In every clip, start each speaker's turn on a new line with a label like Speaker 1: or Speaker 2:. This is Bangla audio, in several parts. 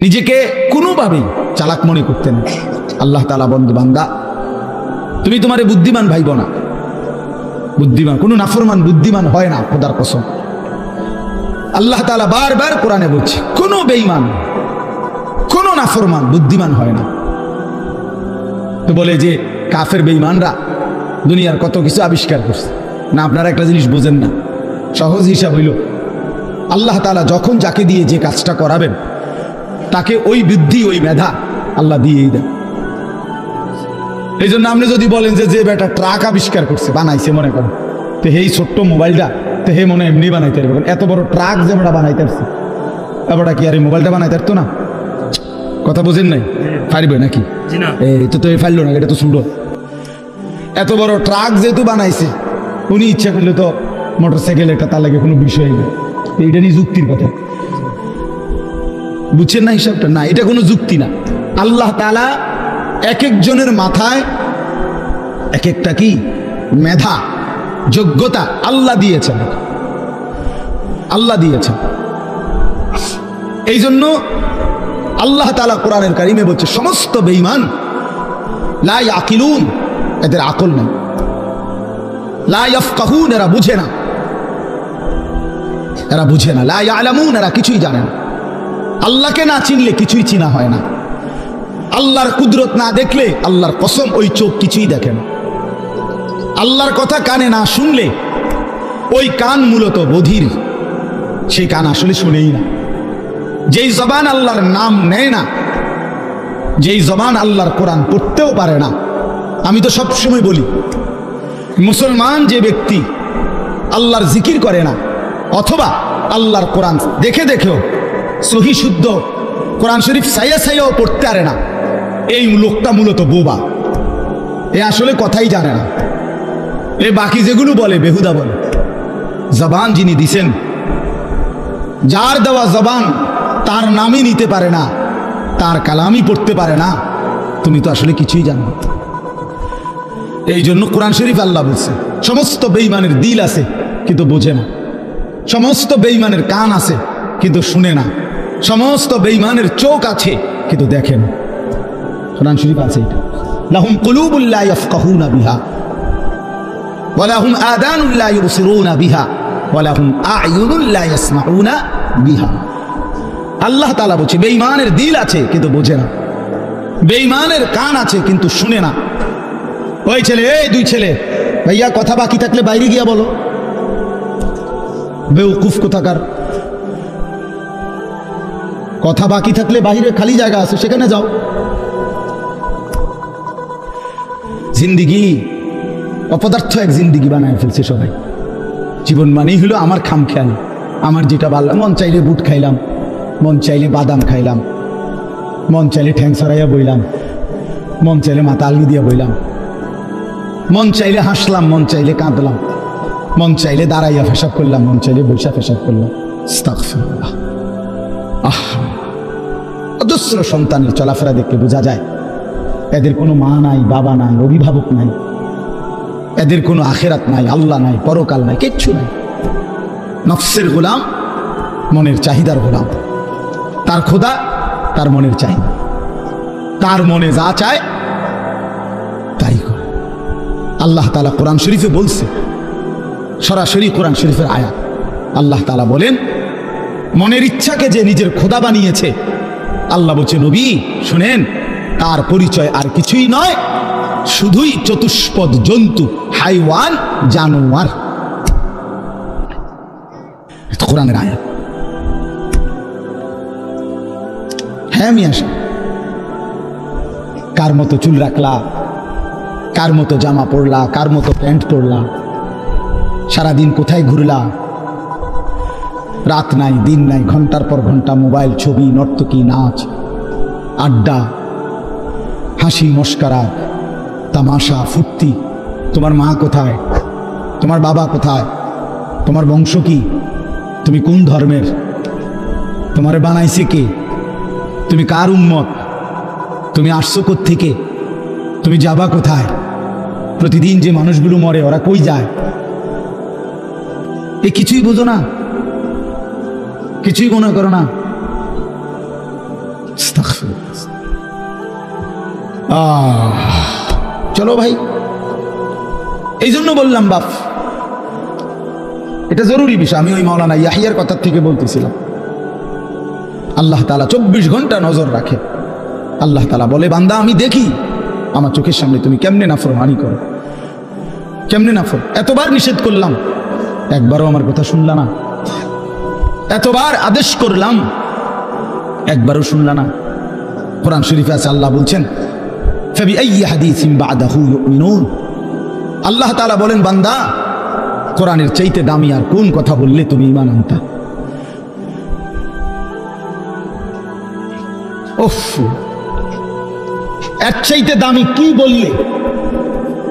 Speaker 1: নিজেকে কোনোভাবেই চালাক মনে করতেন। আল্লাহ তাআলা বন্ধু বান্দা, তুমি তোমারে বুদ্ধিমান ভাইব না। বুদ্ধিমান কোনো নাফরমান বুদ্ধিমান হয় না, খোদার কসম। আল্লাহ তাআলা বারবার কোরআনে বলছে, কোনো বেঈমান, কোনো নাফরমান বুদ্ধিমান হয় না। তো বলে যে কাফের বেঈমানরা দুনিয়ার কত কিছু আবিষ্কার করছে না। আপনারা একটা জিনিস বোঝেন না, সহজ হিসাব হইল আল্লাহ তাআলা যখন যাকে দিয়ে যে কাজটা করাবেন তাকে ওই বুদ্ধি ওই মেধা আল্লাহ দিয়েই দেন। এই জন্য আপনি যদি বলেন যে যে বেটা ট্রাক আবিষ্কার করছে বানাইছে, মনে করেন তো এই ছোট্ট মোবাইলটা তো হে মনে এমনি বানাইতে পারবেন। এত বড় ট্রাক যে বেটা বানাইতে পারছে, এবারটা কি আর এই মোবাইলটা বানাইতে পারতো না? কথা বোঝেন নাই? পারবে নাকি? এই তো ফাইল না, এটা তো শুনলো। এত বড় ট্রাক যেহেতু বানাইছে, উনি ইচ্ছা করলে তো মোটরসাইকেল একটা তার লাগে কোনো বিষয় নেই। এইটা নিয়ে যুক্তির কথা, বুঝছেন না হিসাবটা? না, এটা কোনো যুক্তি না। আল্লাহ তাআলা এক একজনের মাথায় এক একটা কি মেধা যোগ্যতা আল্লাহ দিয়েছেন, আল্লাহ দিয়েছেন। এই জন্য আল্লাহ তাআলা কোরআনের কারিমে বলছে সমস্ত বেঈমান লা ইয়াকিলুন, এদের আকল নেই। লা ইয়াফকাহুন, এরা বুঝে না, এরা বুঝে না। লা ইয়ালামুন, এরা কিছুই জানে না। আল্লাহকে না চিনলে কিছুই চিনা হয় না। আল্লাহর কুদরত না দেখলে আল্লাহর কসম ওই চোখ কিছুই দেখে না। আল্লাহর কথা কানে না শুনলে ওই কান মূলত বধির, সেই কান আসলে শুনেই না। যেই জবান আল্লাহর নাম নেয় না, যেই জবান আল্লাহর কোরআন পড়তেও পারে না। আমি তো সবসময় বলি, মুসলমান যে ব্যক্তি আল্লাহর জিকির করে না অথবা আল্লাহর কোরআন দেখে দেখেও সহি শুদ্ধ কোরআন শরীফ সাইয়া সাইয়াও পড়তে পারে না, এই লোকটা মূলত বোবা। এ আসলে কথাই জানে না। এ বাকি যেগুলো বলে বেহুদা বলে। জবান যিনি দিছেন, যার দেওয়া জবান তার নামই নিতে পারে না, তার কালামই পড়তে পারে না, তুমি তো আসলে কিছুই জানো না। এই জন্য কোরআন শরীফ আল্লাহ বলছে সমস্ত বেঈমানের দিল আছে কিন্তু বোঝে না, সমস্ত বেঈমানের কান আছে কিন্তু শুনে না, সমস্ত বেঈমানের চোখ আছে কিন্তু দেখে না। কোরআন শরীফ আছে এটা, লাহুম কুলুবুল লা ইয়াফকাহুনা বিহা ওয়া লাহুম আযানুল লা ইবসিরুনা বিহা ওয়া লাহুম আ'য়ুনুল লা ইয়াসমাউনা বিহা। আল্লাহ তাআলা বলছে বেঈমানের দিল আছে কিন্তু বোঝে না, বেঈমানের কান আছে কিন্তু শুনে না। ওই ছেলে, এই দুই ছেলে, ভাইয়া কথা বাকি থাকলে বাইরে গিয়া বলো। বেউকুফ কোথাকার, কথা বাকি থাকলে বাইরে খালি জায়গা আছে সেখানে যাও। জিন্দিগি অপদার্থ এক জিন্দিগি বানায় ফেলছে সবাই। জীবন মানেই হলো আমার খামখেয়াল, আমার যেটা ভালো, মন চাইলে বুট খাইলাম, মন চাইলে বাদাম খাইলাম, মন চাইলে ঠ্যাং সরাইয়া বইলাম, মন চাইলে মাথা আলগি দিয়া বইলাম, মন চাইলে হাসলাম, মন চাইলে কাঁদলাম, মন চাইলে দাঁড়াইয়া পেশাব করলাম, মন চাইলে বৈশা পেশাব করলাম। আস্তাগফিরুল্লাহ। অজস্র সন্তানের চলাফেরা দেখলে বোঝা যায় এদের কোনো মা নাই, বাবা নাই, অভিভাবক নাই, এদের কোনো আখেরাত নাই, আল্লাহ নাই, পরকাল নাই, কিচ্ছু নাই। নফসের গোলাম, মনের চাহিদার গোলাম। তার খোদা তার মনের চাহিদা, তার মনে যা চায় তাই করে। আল্লাহ তাআলা কোরআন শরীফে বলছে, সরাসরি কোরআন শরীফের আয়াত, আল্লাহ তাআলা বলেন মনের ইচ্ছাকে যে নিজের খোদা বানিয়েছে, আল্লাহ বলছে নবী শুনেন, তার পরিচয় আর কিছুই নয়, শুধুই চতুষ্পদ জন্তু, হাইওয়ান, জানোয়ার। কোরআনের আয়াত। হ্যাঁ মিয়া, কার মতো চুল রাখলা, কার মতো জামা পরলা, কার মতো প্যান্ট পরলা, সারাদিন কোথায় ঘুরলা, রাত নাই দিন নাই, ঘন্টার পর ঘন্টা মোবাইল, ছবি, নর্তকী, নাচ, আড্ডা, হাসি মস্করা, তামাশা, ফুর্তি। তোমার মা কোথায়, তোমার বাবা কোথায়, তোমার বংশ কি, তুমি কোন ধর্মের, তোমার বানাইছে কে, তুমি কার উম্মত, তুমি আসছো কোত্থেকে, তুমি যাবা কোথায়, প্রতিদিন যে মানুষগুলো মরে ওরা কই যায়, এ কিছুই বোঝো না, কিছুই মনে করো না। শুরু করছে। চলো ভাই, এই জন্য বললাম বাপ, এটা জরুরি বিষয়। আমি ওই মাওলানা ইয়াহিয়ার কথা থেকে বলতেছিলাম, আল্লাহ তাআলা 24 ঘন্টা নজর রাখে। আল্লাহ তাআলা বলে, বান্দা আমি দেখি আমার চোখের সামনে তুমি কেমনে নাফরমানি করো, কেমনে নাফর। এতবার নিষেধ করলাম, একবারও আমার কথা শুনলা না। এতবার আদেশ করলাম, একবারও শুনলা না। কোরআন শরীফে আছে, আল্লাহ বলছেন ফাবিআইয়ি হাদিসিন বা'দাহু ইউমিনুন। আল্লাহ তাআলা বলেন, বান্দা কোরআনের চাইতে দামি আর কোন কথা বললে তুমি ঈমান আনতা? উফ, এর চাইতে দামি কি বললে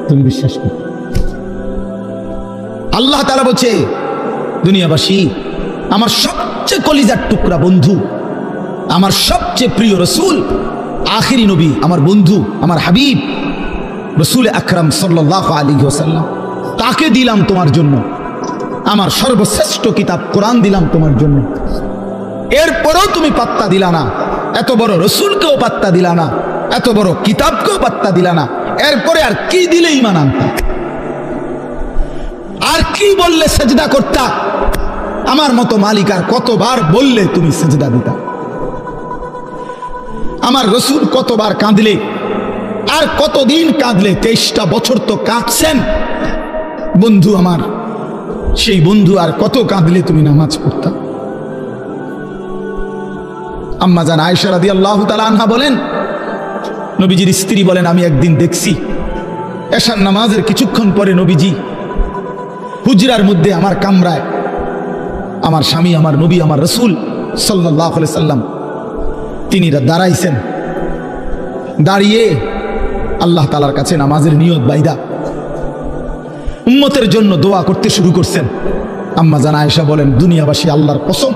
Speaker 1: তুমি বিশ্বাস করো? আল্লাহ তাআলা বলছে, দুনিয়াবাসী, আমার সবচেয়ে কলিজার টুকরা বন্ধু, আমার সবচেয়ে প্রিয় রসুল, আখিরি নবী, আমার বন্ধু, আমার হাবিব রসুল আকরাম সাল্লাল্লাহু আলাইহি ওয়াসাল্লাম, তাকে দিলাম তোমার জন্য। আমার সর্বশ্রেষ্ঠ কিতাব কোরআন দিলাম তোমার জন্য। এরপরেও তুমি পাত্তা দিলা না। এত বড় রসুলকেও পাত্তা দিলা না, এত বড় কিতাবকেও পাত্তা দিলা না। এরপরে আর কি দিলে ঈমান আনতা? আর কি বললে সেজদা করতা? আমার মতো মালিক আর কতবার বললে তুমি সেজদা দিতা? আমার রসুল কতবার কাঁদলে, আর কতদিন কাঁদলে? 23টা বছর তো কাঁদছেন বন্ধু আমার। সেই বন্ধু আর কত কাঁদলে তুমি নামাজ পড়তা? আম্মা জান আয়েশা রাদিয়াল্লাহু তাআলা আনহা বলেন, নবীজির স্ত্রী বলেন, আমি একদিন দেখছি এশার নামাজের কিছুক্ষণ পরে নবীজি হুজরার মধ্যে আমার কামরায়, আমার স্বামী, আমার নবী, আমার রসুল সাল্লাল্লাহু আলাইহি সাল্লাম তিনি দাঁড়াইছেন। দাঁড়িয়ে আল্লাহ তাআলার কাছে নামাজের নিয়ত বাইদা উম্মতের জন্য দোয়া করতে শুরু করছেন। আম্মা জান আয়েশা বলেন, দুনিয়াবাসী, আল্লাহর কসম,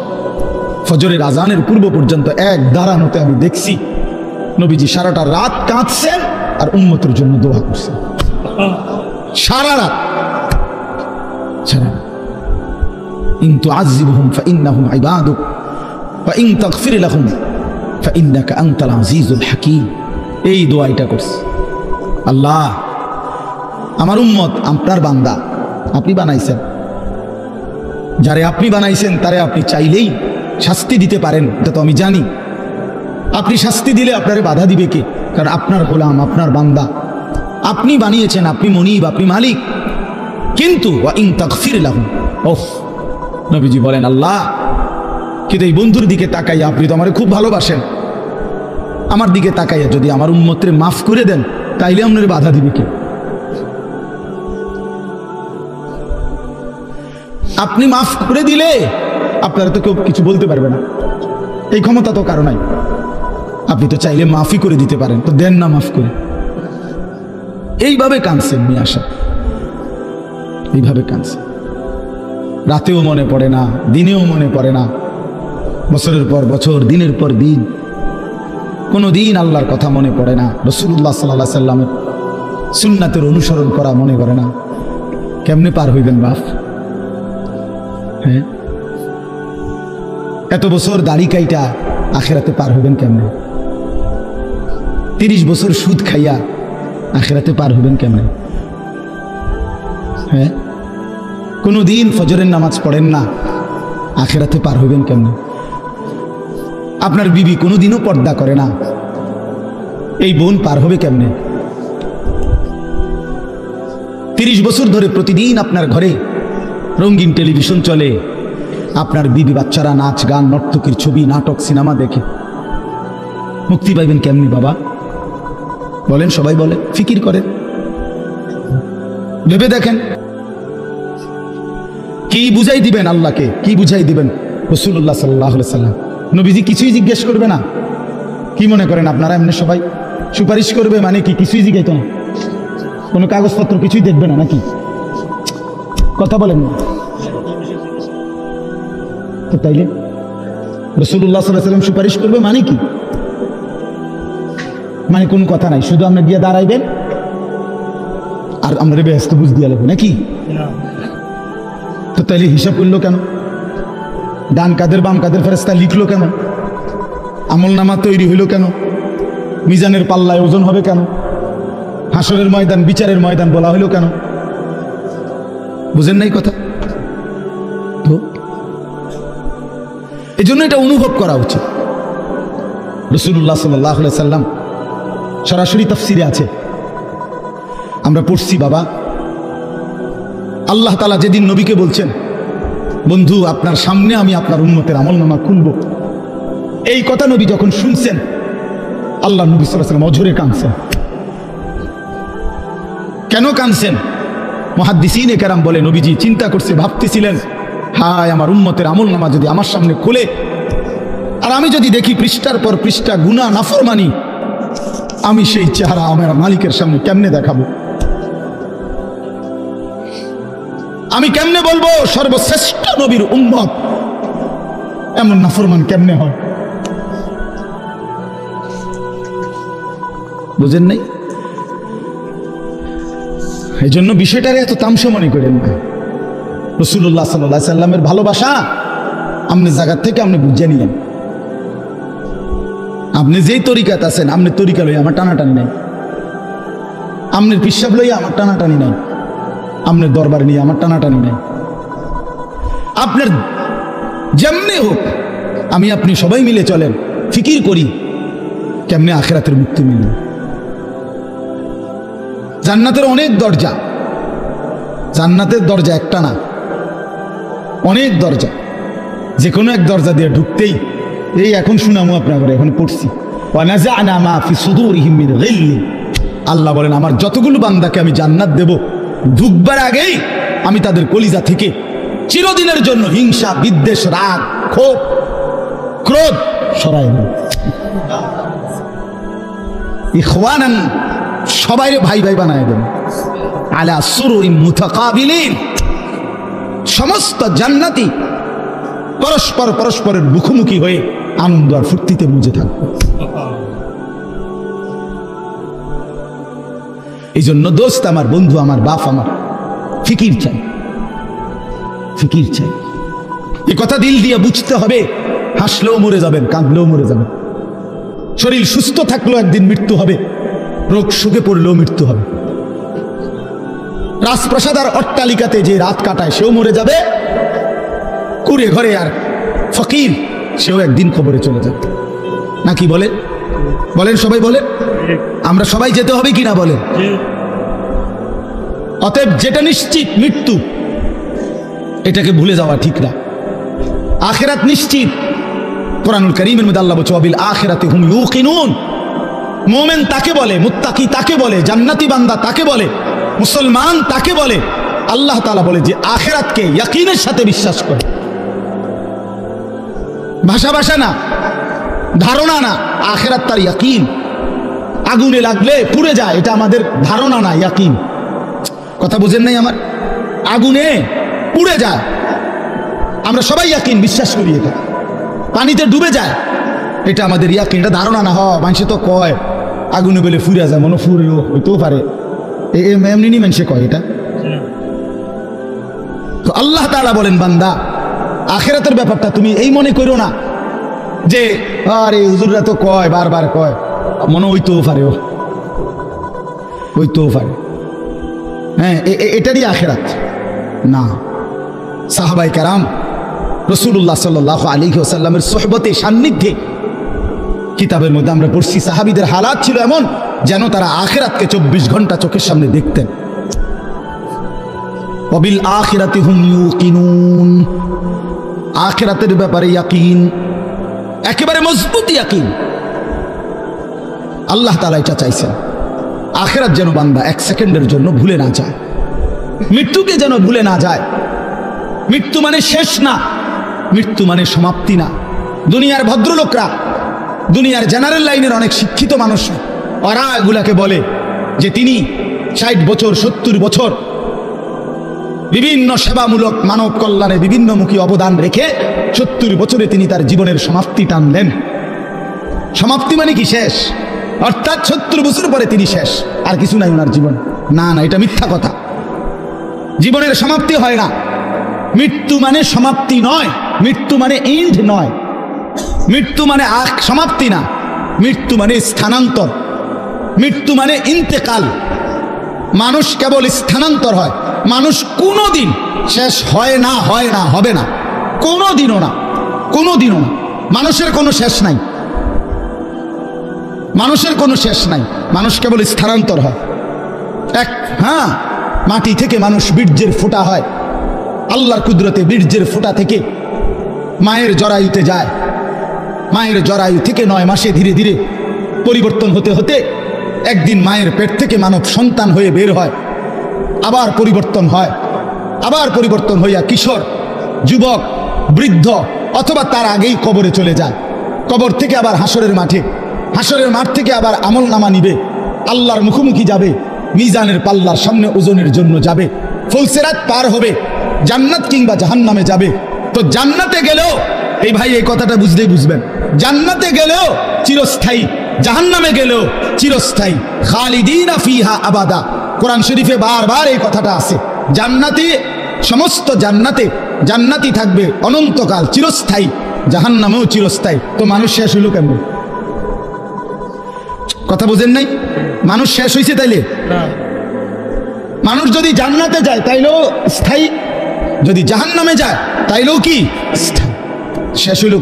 Speaker 1: ফজরের আজানের পূর্ব পর্যন্ত এক দাঁড়ানোতে আমি দেখছি নবীজি সারাটা রাত কাঁদছেন আর উম্মতের জন্য দোয়া করছেন। সারা রাত, সারা রাত। ইন তুআযিবহুম ফাইন্নাহুম ইবাদুক ওয়া ইন তাগফির লাহুম ফাইন্নাকা আনতাল আজিজুল হাকীম। এই দোয়াটা করছে, আল্লাহ আমার উম্মত আপনার বান্দা, আপনি বানাইছেন, যারে আপনি বানাইছেন তারে আপনি চাইলেই শাস্তি দিতে পারেন, এটা তো আমি জানি। আপনি শাস্তি দিলে আপনারে বাধা দিবে কে? কারণ আপনার গোলাম, আপনার বান্দা, আপনি বানিয়েছেন, আপনি মনিব, আপনি মালিক। কিন্তু ওয়া ইন তাগফির লাহুম, ওহ, নবীজি বলেন, আল্লাহ কিন্তু এই বন্ধুর দিকে তাকাইয়া, আপনি তো আমারে খুব ভালোবাসেন, আমার দিকে তাকাইয়া যদি আমার উম্মতরে মাফ করে দেন, তাইলে আপনার বাধা দিবে কে? আপনি মাফ করে দিলে আপনারা তো কেউ কিছু বলতে পারবে না, এই ক্ষমতা তো কারো নাই। আপনি তো চাইলে মাফই করে দিতে পারেন, তো দেন না মাফ করে। এইভাবে কাঁদছেন মিয়া সাহেব, এইভাবে কাঁদছেন। রাতেও মনে পড়ে না, দিনেও মনে পড়ে না, বছরের পর বছর, দিনের পর দিন, কোনো দিন আল্লাহর কথা মনে পড়ে না, রাসূলুল্লাহ সাল্লাল্লাহু আলাইহি সাল্লামের সুন্নাতের অনুসরণ করা মনে করে না। কেমনে পার হইবেন বাপ? হ্যাঁ, এত বছর দাড়ি কাইটা আখেরাতে পার হইবেন কেমনে? 30 বছর সুদ খাইয়া আখেরাতে পার হইবেন কেমনে? হ্যাঁ, কোনো দিন ফজরের নামাজ পড়েন না, আখেরাতে পার হইবেন কেমনে? আপনার বিবি কোনোদিনও পর্দা করে না, এই বোন পার হবে কেমনে? 30 বছর ধরে প্রতিদিন আপনার ঘরে রঙিন টেলিভিশন চলে, আপনার বিবি বাচ্চারা নাচ গান নর্তকীর ছবি নাটক সিনেমা দেখে, মুক্তি পাইবেন কেমনি বাবা? বলেন, সবাই বলে, ফিকির করেন, ভেবে দেখেন। কি বুঝাই দিবেন আল্লাহকে? কি বুঝাই দিবেন রাসূলুল্লাহ সাল্লাল্লাহু আলাইহি সাল্লাম? নবীজি কিছুই জিজ্ঞেস করবে না? কি মনে করেন আপনারা এমনি সবাই সুপারিশ করবে মানে কি? কিছুই জিজ্ঞাসা না, কোনো কাগজপত্র কিছুই দেখবে না নাকি? কথা বলেন না তো, তাইলে রাসূলুল্লাহ সাল্লাল্লাহু আলাইহি সাল্লাম সুপারিশ করবে মানে কি? মানে কোনো কথা নাই, শুধু আমরা গিয়ে দাঁড়াইবেন আর আমরা ব্যস্ত বুঝ দিয়ে লাগবে নাকি? তো তাইলে হিসাব করলো কেন? ডান কাদের বাম কাদের ফেরেশতা লিখলো কেন? আমলনামা তৈরি হইল কেন? মিজানের পাল্লায় ওজন হবে কেন? হাসরের ময়দান, বিচারের ময়দান বলা হইল কেন? বুঝেন নাই কথা? তো এই জন্য এটা অনুভব করা উচিত। রাসূলুল্লাহ সাল্লাল্লাহু আলাইহি সাল্লাম সরাসরি তাফসিরে আছে, আমরা পড়ছি বাবা। আল্লাহ তাআলা যেদিন নবীকে বলছেন, বন্ধু আপনার সামনে আমি আপনার উম্মতের আমলনামা খুলব, এই কথা নবী যখন শুনছেন, আল্লাহ নবী সাল্লাল্লাহু আলাইহি ওয়াসাল্লাম অঝরে কাঁদছেন। কেন কাঁদছেন? মুহাদ্দিসিনে কেরাম বলে, নবীজি চিন্তা করছে, ভাবতেছিলেন, হায় আমার উম্মতের আমলনামা যদি আমার সামনে খুলে আর আমি যদি দেখি পৃষ্ঠার পর পৃষ্ঠা গুনাহ নাফরমানি, আমি সেই চেহারা আমার মালিকের সামনে কেমনে দেখাবো? আমি কেমনে বলবো সর্বশ্রেষ্ঠ নবীর উম্মত এমন নাফরমান কেমনে হয়? বুঝেন নাই? এই জন্য বিষয়টারে এত তামসা মনে করেন না। রাসূলুল্লাহ সাল্লাল্লাহু আলাইহি সাল্লামের ভালোবাসা আপনি জায়গা থেকে আপনি বুঝে নিলেন। আপনি যেই তরিকাত আছেন, আপনি তরিকা লইয়া আমার টানাটানি নাই, আপনার পিসাব লইয়া আমার টানাটানি নাই, আপনার দরবার নিয়ে আমার টানাটানি নাই। আপনার যেমনি হোক, আমি আপনি সবাই মিলে চলেন, ফিকির করি কেমনে আখিরাতের মুক্তি মিলবে। জান্নাতের অনেক দরজা, জান্নাতের দরজা একটা না, অনেক দরজা। যে কোনো এক দরজা দিয়ে ঢুকতেই, এই এখন শুনামো আপনাকে, এখন পড়ছি, ওয়ানাযা'না মা ফি সুদুরিহিম মিন গিল্লি, আল্লাহ বলেন আমার যতগুলো বান্দাকে আমি জান্নাত দেব, ঢুকবার আগেই আমি তাদের কলিজা থেকে চিরদিনের জন্য হিংসা, বিদ্বেষ, রাগ, ক্ষোভ, ক্রোধ সরাই দেব। ইখওয়ানান, সবাইরে ভাই ভাই বানায় দেব। আলা সুরুরিন মুতাকাবিলিন, সমস্ত জান্নাতি পরস্পর পরস্পরের মুখোমুখি হয়ে আনন্দ আর ফুর্তিতে মুজে থাকবে। এই জন্য দোস্ত আমার, বন্ধু আমার, বাপ আমার, ফিকির চাই, ফিকির চাই। এ কথা দিল দিয়ে বুঝতে হবে। হাসলেও মরে যাবেন, কাঁদলেও মরে যাবেন। শরীর সুস্থ থাকলেও একদিন মৃত্যু হবে, রোগ সুখে পড়লেও মৃত্যু হবে। রাজপ্রাসাদ আর অট্টালিকাতে যে রাত কাটায় সেও মরে যাবে, কুড়ে ঘরে আর ফকির সেও একদিন খবরে চলে যাবে। নাকি বলেন? বলেন সবাই বলেন, আমরা সবাই যেতে হবে কিনা বলেন? অতএব যেটা নিশ্চিত মৃত্যু, এটাকে ভুলে যাওয়া ঠিক না। আখিরাত নিশ্চিত। কোরআনুল কারীমের মধ্যে আল্লাহ বলছে, ওয়াবিল আখিরাতি হুম ইউকিনুন। মুমিন তাকে বলে, মুত্তাকি তাকে বলে, জান্নাতি বান্দা তাকে বলে, মুসলমান তাকে বলে। আল্লাহ তাআলা বলে যে আখিরাতকে ইয়াকিনের সাথে বিশ্বাস করে। ভাষা ভাষা না, ধারণা না, আখিরাত তার ইয়াকিন। আগুনে লাগলে পুড়ে যায়, এটা আমাদের ধারণা না, ইয়াকিন। কথা বুঝেন নাই আমার? আগুনে পুড়ে যায়, আমরা সবাই ইয়াকিন, বিশ্বাস করি। এটা পানিতে ডুবে যায়, এটা আমাদের ইয়াকিন, এটা ধারণা না। মানুষে তো কয় আগুনে বলে ফুরে যায়, মনে ফুরেও হইতেও পারে, এমনি নি মানুষে কয় এটা। তো আল্লাহ তাআলা বলেন, বান্দা আখিরাতের ব্যাপারটা তুমি এই মনে করো না যে আরে হুজুররা তো কয়, বারবার কয়, মনে হইতেও পারে, হইতেও পারে, হ্যাঁ এটারই আখিরাত না। সাহাবায়ে কেরাম রাসূলুল্লাহ সাল্লাল্লাহু আলাইহি ওয়াসাল্লামের সোহবতে, সান্নিধ্যে, কিতাবের মধ্যে আমরা পড়ছি, সাহাবীদের হালাত ছিল এমন যেন তারা আখিরাতকে 24 ঘন্টা চোখের সামনে দেখতেন। ওয়াবিল আখিরাতি হুম ইউকিনুন, আখিরাতের ব্যাপারে ইয়াকিন, একেবারে মজবুত ইয়াকিন। আল্লাহ তাআলা এটা চাইছেন, আখিরাত যেন বান্দা 1 সেকেন্ডের জন্য ভুলে না যায়, মৃত্যুকে যেন ভুলে না যায়। মৃত্যু মানে শেষ না, মৃত্যু মানে সমাপ্তি না। দুনিয়ার ভদ্রলোকরা, দুনিয়ার জেনারেল লাইনের অনেক শিক্ষিত মানুষ, ওরা এগুলাকে বলে যে তিনি 60 বছর 70 বছর বিভিন্ন সেবামূলক মানব কল্যাণে বিভিন্নমুখী অবদান রেখে 70 বছরে তিনি তার জীবনের সমাপ্তি টানলেন। সমাপ্তি মানে কি? শেষ, অর্থাৎ 70 বছর পরে তিনি শেষ, আর কিছু নাই ওনার জীবন। না না, এটা মিথ্যা কথা। জীবনের সমাপ্তি হয় না। মৃত্যু মানে সমাপ্তি নয়, মৃত্যু মানে এন্ড নয়। মৃত্যু মানে সমাপ্তি না, মৃত্যু মানে স্থানান্তর, মৃত্যু মানে ইন্তেকাল। মানুষ কেবল স্থানান্তর হয়, মানুষ কোনোদিন শেষ হয় না, হবে না, কোনোদিনও না, কোনোদিনও না। মানুষের কোনো শেষ নাই, মানুষের কোনো শেষ নাই, মানুষ কেবল স্থানান্তর হয়। হ্যাঁ, মাটি থেকে মানুষ বীর্যের ফোঁটা হয়, আল্লাহর কুদরতে বীর্যের ফোঁটা থেকে মায়ের জরায়ুতে যায়, মায়ের জরায়ু থেকে 9 মাসে ধীরে ধীরে পরিবর্তন হতে হতে একদিন মায়ের পেট থেকে মানব সন্তান হয়ে বের হয়, আবার পরিবর্তন হয়, আবার পরিবর্তন হইয়া কিশোর, যুবক, বৃদ্ধ অথবা তার আগেই কবরে চলে যায়। কবর থেকে আবার হাসরের মাঠে, হাসরের মাঠ থেকে আবার আমলনামা নিবে, আল্লাহর মুখোমুখি যাবে, মিজানের পাল্লার সামনে ওজনের জন্য যাবে, ফুলসিরাত পার হবে, জান্নাত কিংবা জাহান্নামে যাবে। তো জান্নাতে গেলেও, এই ভাই এই কথাটা বুঝলেই বুঝবেন, জান্নাতে গেলেও চিরস্থায়ী, জাহান্নামে গেলেও চিরস্থায়ী। খালিদিনা ফিহা আবাদা, কোরআন শরীফে বারবার এই কথাটা আছে। জান্নাতে, সমস্ত জান্নাতে জান্নাতি থাকবে অনন্তকাল, চিরস্থায়ী, জাহান্নামেও চিরস্থায়ী। তো মানুষ শেষ হইল কেমন? কথা বোঝেন নাই? মানুষ শেষ হয়েছে তাইলে? মানুষ যদি জান্নাতে যায় তাইলেও স্থায়ী, যদি জাহান্নামে যায় তাইলেও কি শেষ হইল?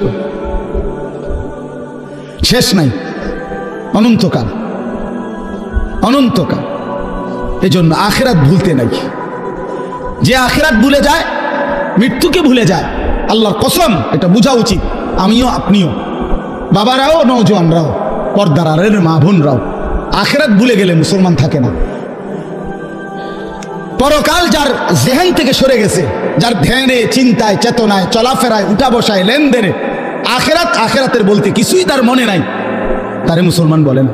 Speaker 1: শেষ নাই, অনন্তকাল, অনন্তকাল। এই জন্য আখিরাত ভুলতে নাই। যে আখিরাত ভুলে যায়, মৃত্যুকে ভুলে যায়, আল্লাহর কসম, এটা বোঝা উচিত। আমিও, আপনিও, বাবারাও, নওজোয়ানরাও, পর্দার আড়ালের মা বোনরাও, আখিরাত ভুলে গেলে মুসলমান থাকে না। পরকাল যার জেহেন থেকে সরে গেছে, যার ধ্যানে, চিন্তায়, চেতনায়, চলাফেরায়, উঠা বসায়, লেনদেনে আখিরাত, আখিরাতের বলতে কিছুই তার মনে নাই, তারে মুসলমান বলে না,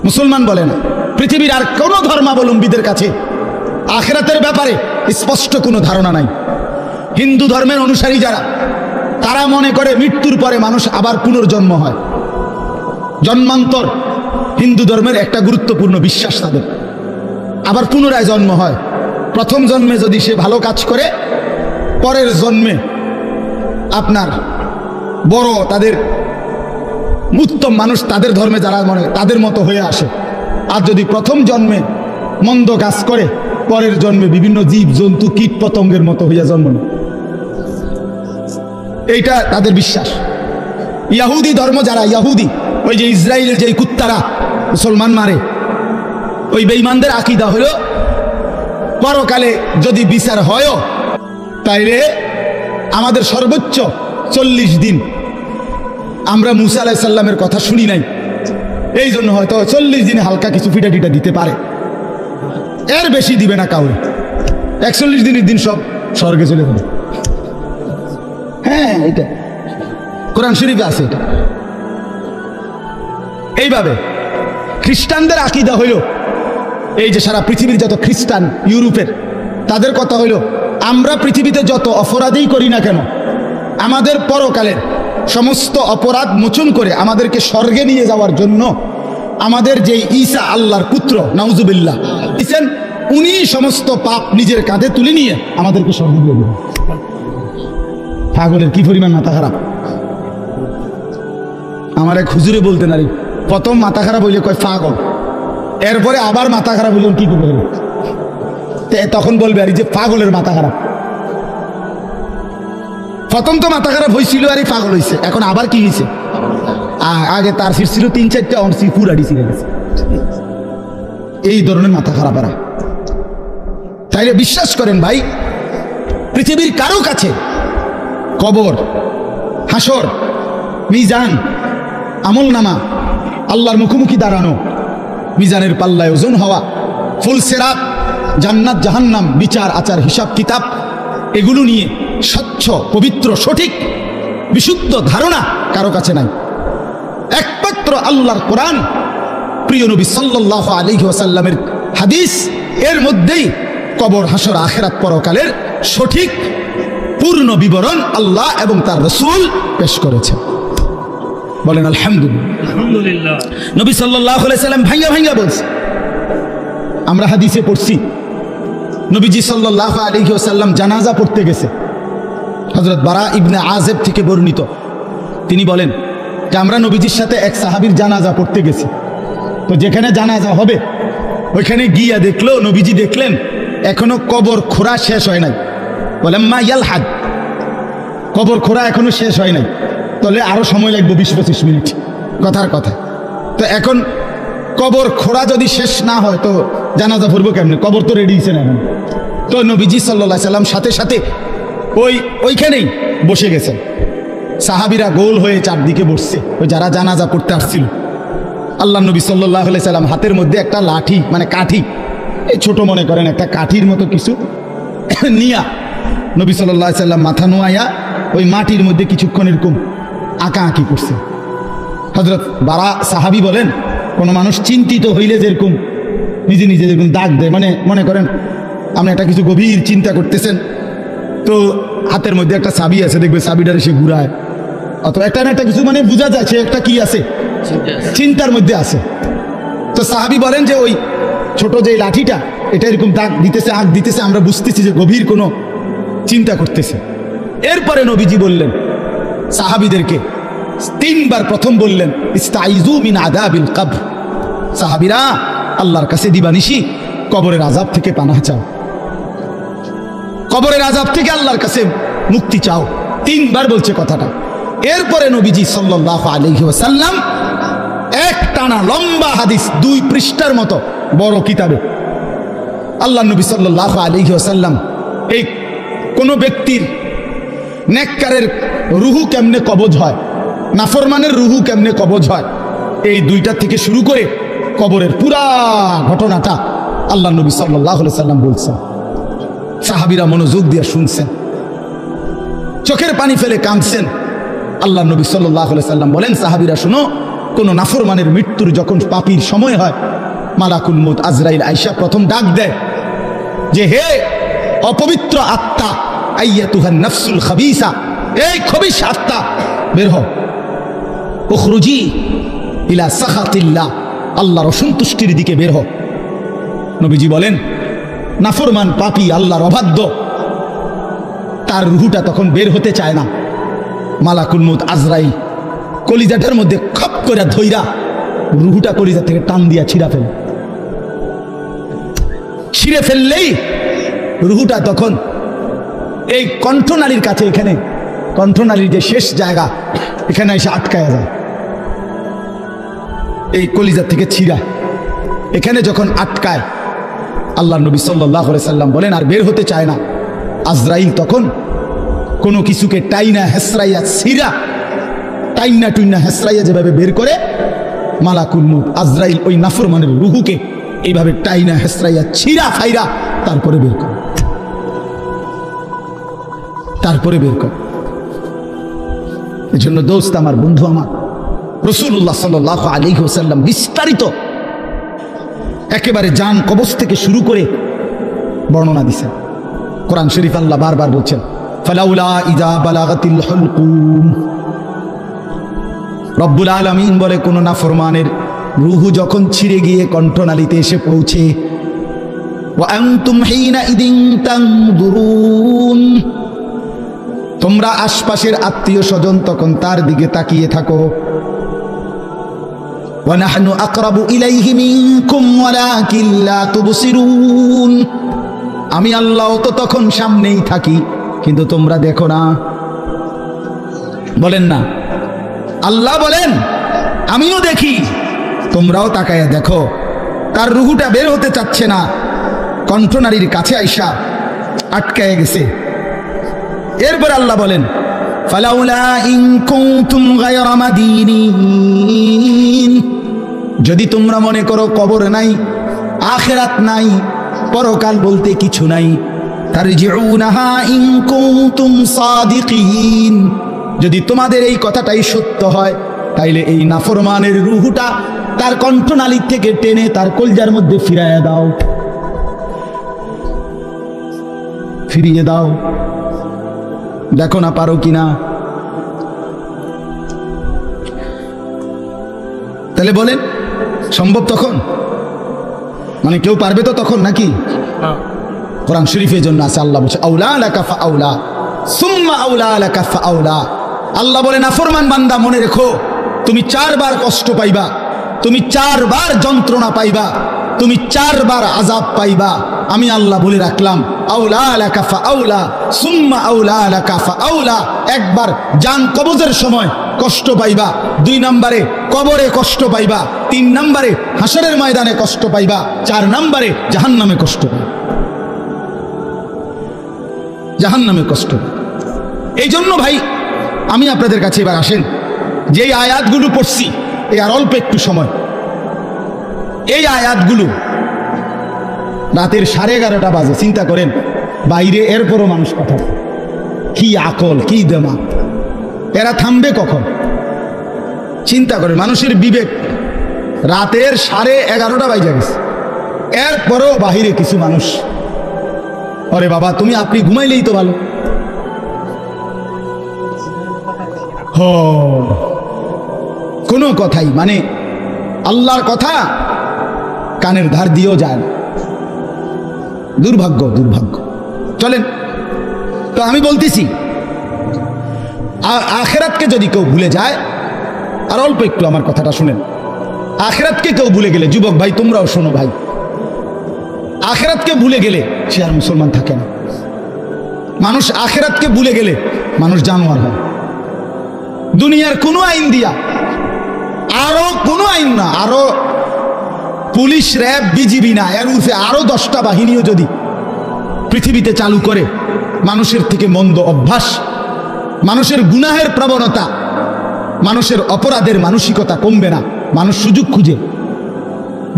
Speaker 1: মুসলমান বলে না। পৃথিবীর আর কোনো ধর্মাবলম্বীদের কাছে আখিরাতের ব্যাপারে স্পষ্ট কোনো ধারণা নাই। হিন্দু ধর্মের অনুসারী যারা, তারা মনে করে মৃত্যুর পরে মানুষ আবার পুনর্জন্ম হয়, জন্মান্তর হিন্দু ধর্মের একটা গুরুত্বপূর্ণ বিশ্বাস তাদের। আবার পুনরায় জন্ম হয়, প্রথম জন্মে যদি সে ভালো কাজ করে, পরের জন্মে আপনার বড়, তাদের উত্তম মানুষ, তাদের ধর্মে যারা মনে, তাদের মতো হয়ে আসে। আর যদি প্রথম জন্মে মন্দ কাজ করে, পরের জন্মে বিভিন্ন জীব জন্তু কীট পতঙ্গের মতো হইয়া জন্ম নেয়। এইটা তাদের বিশ্বাস। ইয়াহুদি ধর্ম যারা, ইয়াহুদি, ওই যে ইসরায়েলের যে কুত্তারা মুসলমান মারে, ওই বেঈমানদের আকীদা হলো পরকালে যদি বিচার হয় তাইলে আমাদের সর্বোচ্চ 40 দিন, আমরা মুসা আলাইহিস সালামের কথা শুনি নাই, এই জন্য হয়তো 40 দিনে হালকা কিছু পিঠা টিটা দিতে পারে, এর বেশি দিবে না কাউরে। 41 দিনের দিন সব স্বর্গে চলে যাবে। হ্যাঁ, এটা কোরআন শরীফে আছে। এটা এইভাবে খ্রিস্টানদের আকীদা হইল, এই যে সারা পৃথিবীর যত খ্রিস্টান, ইউরোপের, তাদের কথা হইল, আমরা পৃথিবীতে যত অপরাধই করি না কেন, আমাদের পরকালের সমস্ত অপরাধ মোচন করে আমাদেরকে স্বর্গে নিয়ে যাওয়ার জন্য আমাদের যে ঈসা আল্লাহর পুত্র, নাউজুবিল্লাহ, দিয়েছেন, উনি সমস্ত পাপ নিজের কাঁধে তুলে নিয়ে আমাদেরকে স্বর্গে নিয়ে যাবেন। পাগলের কি পরিমাণ মাথা খারাপ! আমার এক হুজুরে বলতেন, আরে প্রথম মাথা খারাপ হইলে কয় পাগল, এরপরে আবার মাথা খারাপ হইলে কি করবে, তখন বলবে আর যে পাগলের মাথা খারাপ। প্রথম তো মাথা খারাপ হয়েছিল আর পাগল হয়েছে, এখন আবার কি হয়েছে? আগে তার সিট ছিল 3-4টা, অনসি পুরাডি ছিঁড়ে গেছে। এই ধরনের মাথা খারাপ এরা। তাইলে বিশ্বাস করেন ভাই, পৃথিবীর কারো কাছে কবর, হাসর, মিজান, আমলনামা, আল্লাহর মুখোমুখি দাঁড়ানো, মিজানের পাল্লায় ওজন হওয়া, ফুলসিরাত, জান্নাত জাহান্নাম, বিচার আচার, হিসাব কিতাব, এগুলো নিয়ে স্বচ্ছ, পবিত্র, সঠিক, বিশুদ্ধ ধারণা কারো কাছে নাই। একমাত্র আল্লাহর কোরআন, প্রিয় নবী সাল্লাল্লাহু আলাইহি ওয়াসাল্লামের হাদিস, এর মধ্যেই কবর, হাসর, আখিরাত, পরকালের সঠিক পূর্ণ বিবরণ আল্লাহ এবং তার রাসূল পেশ করেছেন। বলেন আলহামদুলিল্লাহ। নবী সাল্লাল্লাহু আলাইহি ওয়াসাল্লাম ভাঙ্গা ভাঙ্গা বলছে, আমরা হাদিসে পড়ছি, নবীজি সাল্লাল্লাহু আলাইহি ওয়াসাল্লাম জানাজা পড়তে গেছে, হযরত বারা ইবনে আযিব থেকে বর্ণিত, তিনি বলেন যে আমরা নবীজির সাথে এক সাহাবীর জানাজা পড়তে গেছি। তো যেখানে জানাজা হবে ওইখানে গিয়া দেখলো, নবীজি দেখলেন এখনো কবর খোঁড়া শেষ হয় নাই। বলেন মা ইয়ালহাদ, কবর খোঁড়া এখনো শেষ হয় নাই, তাহলে আরো সময় লাগবে 20-25 মিনিট, কথার কথা। তো এখন কবর খোঁড়া যদি শেষ না হয় তো জানাজা পড়বো কেমনে? কবর তো রেডি হয়েছে না এখন। তো নবীজি সাল্লাল্লাহু আলাইহি সাল্লাম সাথে সাথে ওইখানেই বসে গেছেন। সাহাবীরা গোল হয়ে চারদিকে বসছে, ওই যারা জানাজা পড়তে আসছিল। আল্লাহ নবী সাল্লাল্লাহু আলাইহি সাল্লাম হাতের মধ্যে একটা লাঠি, মানে কাঠি, এই ছোট মনে করেন একটা কাঠির মতো কিছু নিয়া নবী সাল্লাল্লাহু আলাইহি সাল্লাম মাথা নোয়াইয়া ওই মাটির মধ্যে কিছুক্ষণ এরকম আঁকাআঁকি করছে। হযরত বারা সাহাবী বলেন, কোনো মানুষ চিন্তিত হইলে যেরকম নিজে নিজে যেরকম দাগ দেয়, মানে মনে করেন আপনি একটা কিছু গভীর চিন্তা করতেছেন, তো হাতের মধ্যে একটা চাবি আছে, দেখবে চাবিটারে সে ঘুরায়, অথবা একটা না একটা কিছু, মানে বোঝা যাচ্ছে একটা কি আছে, চিন্তার মধ্যে আছে। তো সাহাবী বলেন যে ওই ছোট যে লাঠিটা, এটা এরকম দাগ দিতেছে, আঁক দিতেছে, আমরা বুঝতেছি যে গভীর কোনো চিন্তা করতেছে। এরপরে নবীজি বললেন সাহাবীদেরকে 3 বার, প্রথম বললেন ইস্তাইযু মিন আযাবিল কবর, সাহাবীরা আল্লাহর কাছে দিবানিশি কবরের আযাব থেকে পানাহ চাও, কবরের আযাব থেকে আল্লাহর কাছে মুক্তি চাও। 3 বার বলছে কথাটা। এরপরে নবীজি সাল্লাল্লাহু আলাইহি ওয়াসাল্লাম এক টানা লম্বা হাদিস, 2 পৃষ্ঠার মতো বড় কিতাবে আল্লাহ নবী সাল্লাল্লাহু আলাইহি ওয়াসাল্লাম এই কোন ব্যক্তির নেককারের রুহু কেমনে কবজ হয়, নাফরমানের রুহু কেমনে কবজ হয়, এই 2টা থেকে শুরু করে কবরের পুরা ঘটনাটা আল্লাহ নবী সাল্লাল্লাহু আলাইহি ওয়াসাল্লাম বলছেন। সাহাবীরা মনোযোগ দিয়ে শুনছেন, চোখের পানি ফেলে কাঁদছেন। আল্লাহ নবী সাল্লাল্লাহু আলাইহি ওয়াসাল্লাম বলেন, সাহাবীরা শোনো, কোন নাফরমানের মৃত্যুর যখন পাপীর সময় হয়, মালাকুল মউত আজরাইল আয়েশা প্রথম ডাক দেয় যে হে অপবিত্র আত্মা, আইয়াতুহান নাফসুল খাবিসা, এই খবিশ আত্মা বের হও, উখরুজি ইলা সাখাতিল্লাহ, আল্লাহর অসন্তুষ্টির দিকে বের হও। নবীজি বলেন নাফরমান পাপী, আল্লাহর অবাধ্য, তার রুহুটা তখন বের হতে চায় না। মালাকুল মউত আজরাইল কলিজাটার মধ্যে খপ করে ধইরা রুহুটা কলিজা থেকে টান দিয়া ছিঁড়ে ফেললেই রুহুটা তখন এই কণ্ঠনালীর কাছে, এখানে কণ্ঠনালীর যে শেষ জায়গা, এখানে এসে আটকায়া যায়। এই কলিজা থেকে ছিঁড়া এখানে যখন আটকায়, আল্লাহ নবী সাল্লাল্লাহু আলাইহি সাল্লাম বলেন আর বের হতে চায় না। আজরাইল তখন কোনো কিছুকে টাইনা হেসরাইয়া ছিঁড়া, টাইনা টুইনা হেসরাইয়া যেভাবে বের করে, মালাকুল মউত আজরাইল ওই নাফরমানের রুহুকে এইভাবে টাইনা হেসরাইয়া ছিঁড়া ফাইরা তারপরে বের করে, এই জন্য দোস্ত আমার, বন্ধু আমার, রাসূলুল্লাহ সাল্লাল্লাহু আলাইহি ওয়াসাল্লাম বিস্তারিত একেবারে জান কবজ থেকে শুরু করে বর্ণনা দিয়েছেন। কোরআন শরীফ আল্লাহ বারবার বলছেন ফালাউলা ইযা বালাগাতিল হুলকুম, রব্বুল আলামিন বলে কোন নাফরমানের রুহু যখন ছিঁড়ে গিয়ে কণ্ঠনালীতে এসে পৌঁছে, ওয়া আনতুম হিনা ইদিন তানজুরুন, তোমরা আশপাশের আত্মীয় স্বজন তখন তার দিকে তাকিয়ে থাকো, ওয়া নাহনু আকরাবু ইলাইহি মিনকুম ওয়ালাকিন লা তুবসিরুন, আমি আল্লাহ তো তখন সামনেই থাকি কিন্তু তোমরা দেখো না। বলেন না, আল্লাহ বলেন আমিও দেখি, তোমরাও তাকায়া দেখো। তার রুহুটা বের হতে চাচ্ছে না, কণ্ঠনালীর কাছে আইসা আটকায় গেছে। এরপর আল্লাহ বলেন ফালাউলা ইন কুনতুম গায়রা মাদিনিন, যদি তোমরা মনে করো কবর নাই, আখিরাত নাই, পরকাল বলতে কিছু নাই, তারজিউনাহা ইন কুনতুম সাদিকিন, যদি তোমাদের এই কথাটাই সত্য হয়, তাইলে এই নাফরমানের রুহুটা তার কণ্ঠনালী থেকে টেনে তার কলজার মধ্যে ফিরিয়ে দাও, দেখো না পারো কিনা। তাহলে বলেন সম্ভব তখন, মানে কেউ পারবে তো তখন নাকি? কোরআন শরীফের জন্য আছে, আল্লাহ বলছে আউলা লাকা ফাআউলা, সুম্মা আউলা লাকা ফাআউলা। আল্লাহ বলে নাফরমান বান্দা মনে রেখো, তুমি 4 বার কষ্ট পাইবা, তুমি 4 বার যন্ত্রণা পাইবা, তুমি 4 বার আযাব পাইবা। আমি আল্লাহ বলে রাখলাম আউলা লাকা ফাআউলা সুম্মা আউলা লাকা ফাআউলা। একবার জান কবজের সময় কষ্ট পাইবা, 2 নম্বরে কবরে কষ্ট পাইবা, 3 নম্বরে হাসরের ময়দানে কষ্ট পাইবা, 4 নম্বরে জাহান্নামে কষ্ট পাইবা, জাহান্নামে কষ্ট। এই জন্য ভাই আমি আপনাদের কাছে এবার আসেন, যেই আয়াতগুলো পড়ছি এই আর অল্প একটু সময়, এই আয়াতগুলো রাতের 11:30 বাজে, চিন্তা করেন বাইরে, এরপরও মানুষ কথা, কি আকল কি দেমা, এরা থামবে কখন? চিন্তা করেন, মানুষের বিবেক রাতের 11:30 বাজে গেছে, এরপরও বাহিরে কিছু মানুষ, আরে বাবা তুমি আপনি ঘুমাইলেই তো ভালো। কোনো কথাই মানে আল্লাহর কথা কানের ধার দিয়েও যায় না। দুর্ভাগ্য দুর্ভাগ্য। চলেন তো আমি বলতেছি, আখিরাতকে যদি কেউ ভুলে যায়, আর অল্প একটু আমার কথাটা শুনেন, আখিরাতকে কেউ ভুলে গেলে, যুবক ভাই তোমরাও শোনো ভাই, আখিরাতকে ভুলে গেলে সে আর মুসলমান থাকে না। মানুষ আখিরাতকে ভুলে গেলে মানুষ জানোয়ার হয়। দুনিয়ার কোনো আইন দিয়া, আরো কোনো আইন না, আরো পুলিশ র্যাব বিজিবি না, এর উর্ফে আরো 10টা বাহিনীও যদি পৃথিবীতে চালু করে, মানুষের থেকে মন্দ অভ্যাস, মানুষের গুনাহের প্রবণতা, মানুষের অপরাধের মানসিকতা কমবে না। মানুষ সুযোগ খুঁজে,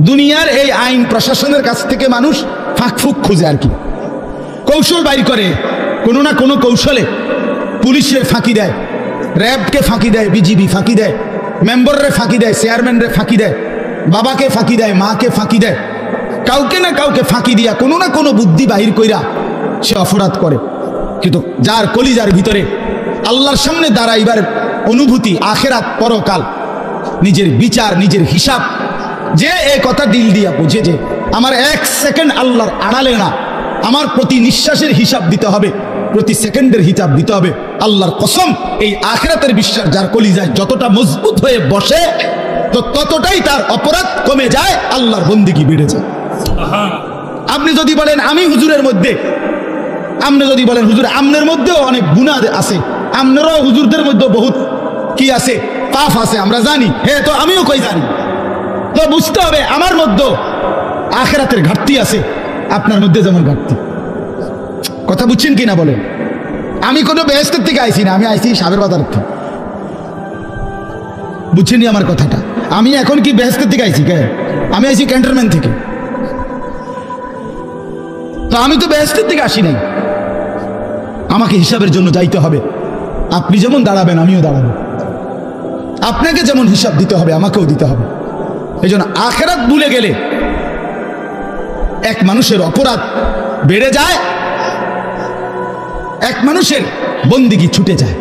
Speaker 1: দুনিয়ার এই আইন প্রশাসনের কাছ থেকে মানুষ ফাঁকফুক খুঁজে, আর কি কৌশল বাইর করে, কোনো না কোনো কৌশলে পুলিশের ফাঁকি দেয়, র্যাবকে ফাঁকি দেয়, বিজিবি ফাঁকি দেয়, মেম্বাররে ফাঁকি দেয়, চেয়ারম্যানরে ফাঁকি দেয়, বাবাকে ফাঁকি দেয়, মাকে ফাঁকি দেয়, কাউকে না কাউকে ফাঁকি দিয়া কোনো না কোনো বুদ্ধি বাহির কইরা সে অপরাধ করে। কিন্তু যার কলিজার ভিতরে আল্লাহর সামনে দাঁড়াইবার অনুভূতি, আখেরাত, পরকাল, নিজের বিচার, নিজের হিসাব, যে এই কথা দিল দিয়া বুঝে যে আমার 1 সেকেন্ড আল্লাহর আড়ালে না, আমার প্রতি নিঃশ্বাসের হিসাব দিতে হবে, প্রতি সেকেন্ডের হিসাব দিতে হবে। আল্লাহর কসম, এই আখিরাতের বিশ্বাস যার কলিজায় যতটা মজবুত হয়ে বসে, তো ততটাই তার অপরাধ কমে যায়, আল্লাহর বন্দেগী বেড়ে যায়। আপনি যদি বলেন আমি হুজুরের মধ্যে, আপনি যদি বলেন হুজুর আমনের মধ্যেও অনেক গুনাহ আছে, আমনেরও হুজুরদের মধ্যে বহুত কি আছে, পাপ আছে, আমরা জানি, হ্যাঁ তো আমিও কই জানি, তো বুঝতে হবে আমার মধ্যে আখিরাতের ঘাটতি আছে, আপনার মধ্যে যেমন ঘাটতি। কথা বুঝছেন কিনা বলেন? আমি কোনো বেহেশতের থেকে আইছি না, আমি আইছি সাবের বাজার থেকে। বুঝছেনি আমার কথাটা? আমি এখন কি বেহেশতের থেকে আইছি? কে? আমি আইছি ক্যান্টনমেন্ট থেকে। তো আমি তো বেহেশতের থেকে আসি নাই, আমাকে হিসাবের জন্য যাইতে হবে। আপনি যেমন দাঁড়াবেন আমিও দাঁড়াবো, আপনাকে যেমন হিসাব দিতে হবে আমাকেও দিতে হবে। এই জন্য আখিরাত ভুলে গেলে এক মানুষের অপরাধ বেড়ে যায়, এক মানুষের বন্দিগি ছুটে যায়।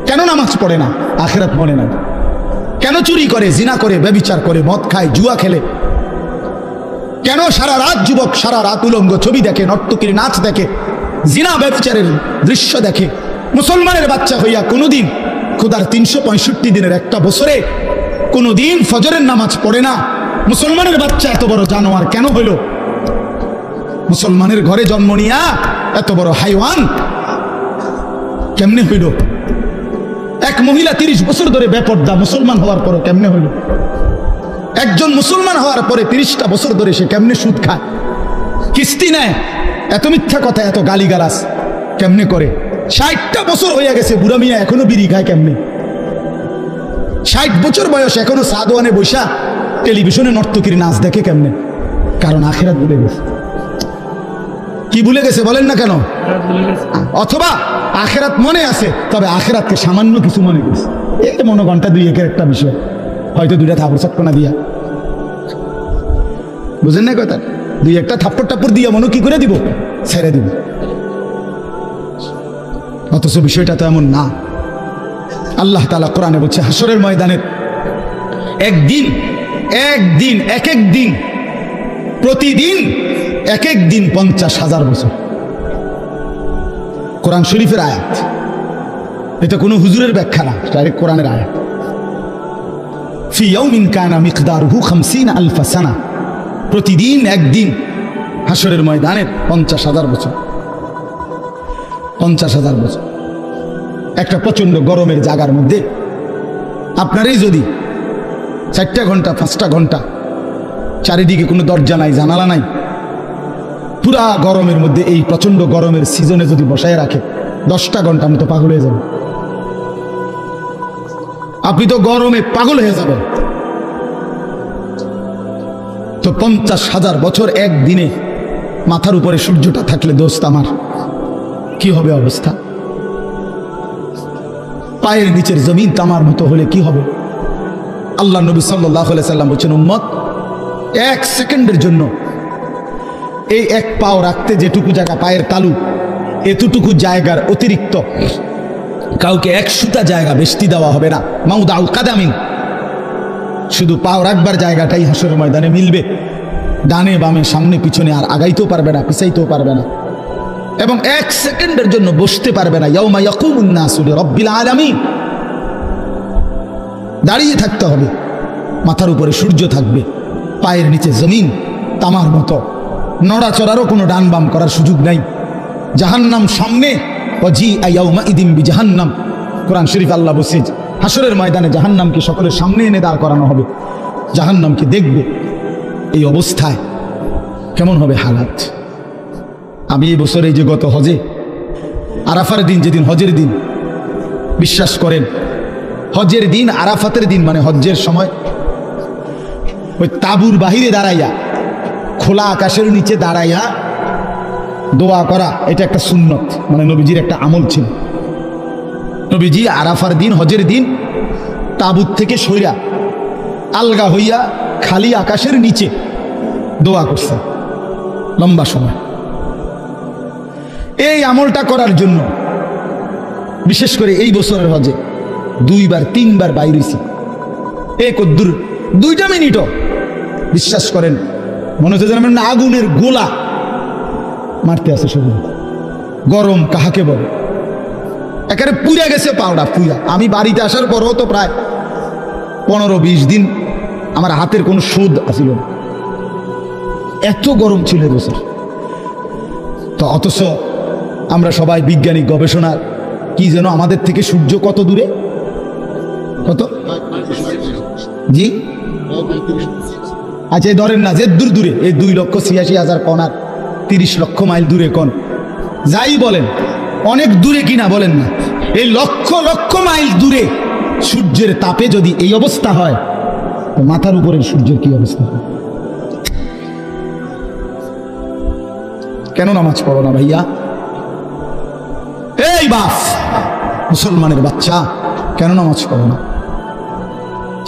Speaker 1: কেন নামাজ পড়ে না? আখিরাত মনে না। কেন চুরি করে, জিনা করে, ব্যভিচার করে, মদ খায়, জুয়া খেলে? কেন সারা রাত যুবক সারা রাত উলঙ্গ ছবি দেখে, নর্তকীর নাচ দেখে, জিনা ব্যভিচারের দৃশ্য দেখে? মুসলমানের বাচ্চা হইয়া কোনোদিন খোদার 365 দিনের একটা বছরে কোনোদিন ফজরের নামাজ পড়ে না। মুসলমানের বাচ্চা এত বড় জানোয়ার কেন হইল? মুসলমানের ঘরে জন্ম নিয়া এত বড় হাইওয়ান কেমনে হইল? এক মহিলা 30 বছর ধরে বেপর্দা, মুসলমান হওয়ার পর কেমনে হইল? একজন মুসলমান হওয়ার পরে 30টা বছর ধরে সে কেমনে সুদ খায়, কিস্তি নেয়, এত মিথ্যা কথা, এত গালিগালাজ কেমনে করে? 60টা বছর হয়ে গেছে বুড়া মিয়া এখনো বিড়ি খায় কেমনে? 60 বছর বয়স এখনো সাদওয়ানে বৈশা টেলিভিশনে নর্তকীর নাচ দেখে কেমনে? কারণ আখিরাত ভুলে গেছে। কি ভুলে গেছে বলেন না কেন? অথবা আখিরাত মনে আছে, তবে আখিরাতকে সামান্য কিছু মনে গেছে। এই মনে ঘন্টা 2-1 একটা বিষয়, হয়তো 2টা থাপড় চটকনা দিয়া, বুঝেন না কথা? 2-1টা থাপ্পড় টাপ্পড় দিয়া মনে কি করে দিব? ছেড়ে দিব। অথচ বিষয়টা তো এমন না। আল্লাহ তাআলা কোরআনে বলছে হাসরের ময়দানের একদিন, এক এক দিন, প্রতিদিন এক এক দিন 50,000 বছর। কোরআন শরীফের আয়াত, এটা কোনো হুজুরের ব্যাখ্যা না, ডাইরেক্ট কোরআনের আয়াত। ফি ইয়াউমিন কানা মিকদারুহু 50 আলফা সানা, প্রতিদিন একদিন হাসরের ময়দানের 50,000 বছর। 50,000 বছর একটা প্রচন্ড গরমের জায়গার মধ্যে আপনারই যদি 4টা ঘন্টা 5টা ঘন্টা চারিদিকে কোনো দরজা নাই, জানালা নাই, পুরা গরমের মধ্যে এই প্রচন্ড গরমের সিজনে যদি বসায় রাখে 10টা ঘন্টা, আমি তো পাগল হয়ে যাব। আপনি তো গরমে পাগল হয়ে যাবেন। তো 50,000 বছর একদিনে মাথার উপরে সূর্যটা থাকলে দোস্ত আমার কি হবে অবস্থা? পায়ের নিচের জমিন তামার মতো হলে কি হবে? আল্লাহ নবী সাল্লাল্লাহু আলাইহি সাল্লাম বলেছেন, উম্মত 1 সেকেন্ডের জন্য এই এক পাও রাখতে যেটুকু জায়গা, পায়ের তালু এতটুকু জায়গার অতিরিক্ত কাউকে 1 সুতা জায়গা বেশি দেওয়া হবে না। মাউদাউল কাদামিন, শুধু পাও রাখবার জায়গাটাই হাসরের ময়দানে মিলবে। ডানে বামে সামনে পিছনে আর আগাইতেও পারবে না, পিছাইতেও পারবে না, এবং 1 সেকেন্ডের জন্য বসতে পারবে না। ইয়াউমা ইয়াকুমুন নাসু লিরাব্বিল আলামিন, দাঁড়িয়ে থাকতে হবে। মাথার উপরে সূর্য থাকবে, পায়ের নিচে জমিন তামার মতো, নড়াচড়ারও কোনো ডান বাম করার সুযোগ নাই। জাহান্নাম সামনে, ওয়াজিআ ইয়াউমা ইদিন বিজাহান্নাম, কোরআন শরীফ আল্লাহ বলছে হাসরের ময়দানে জাহান্নামকে সকলের সামনে এনে দাঁড় করানো হবে, জাহান্নামকে দেখবে। এই অবস্থায় কেমন হবে হালাত? আমি এই বছর এই যে গত হজে আরাফার দিন, যেদিন হজের দিন, বিশ্বাস করেন হজের দিন আরাফাতের দিন মানে হজ্জের সময় ওই তাবুর বাহিরে দাঁড়াইয়া, খোলা আকাশের নিচে দাঁড়াইয়া দোয়া করা, এটা একটা সুন্নত, মানে নবীজির একটা আমল ছিল। নবীজি আরাফার দিন, হজের দিন তাবুত থেকে সইরা আলগা হইয়া খালি আকাশের নিচে দোয়া করছে লম্বা সময়। এই আমলটা করার জন্য বিশেষ করে এই বছরের হজে 2-3 বাইর হইছি। কদ্দুর 2টা মিনিটও বিশ্বাস করেন মনে হচ্ছে যেন না আগুনের গোলা মারতে আছে। সব গরম কাহাকে বলে, একেবারে পুড়ে গেছে পাউডা পুড়া। আমি বাড়িতে আসার পরও তো প্রায় 15-20 দিন আমার হাতের কোনো সুদ আসিল না, এত গরম ছিল এবছর। তো অথচ আমরা সবাই বৈজ্ঞানিক গবেষণার কি যেন আমাদের থেকে সূর্য কত দূরে, কত জি আচ্ছা এই ধরেন না যে দূর দূরে, এই 2,86,000 কোণ আর 30 লক্ষ মাইল দূরে কোণ, যাই বলেন অনেক দূরে কিনা বলেন না, এই লক্ষ লক্ষ মাইল দূরে সূর্যের তাপে যদি এই অবস্থা হয়, তো মাথার উপরের সূর্যের কি অবস্থা হয়? কেন নামাজ পড়ো না ভাইয়া? এই বাপ মুসলমানের বাচ্চা, কেন নামাজ পড়ো না?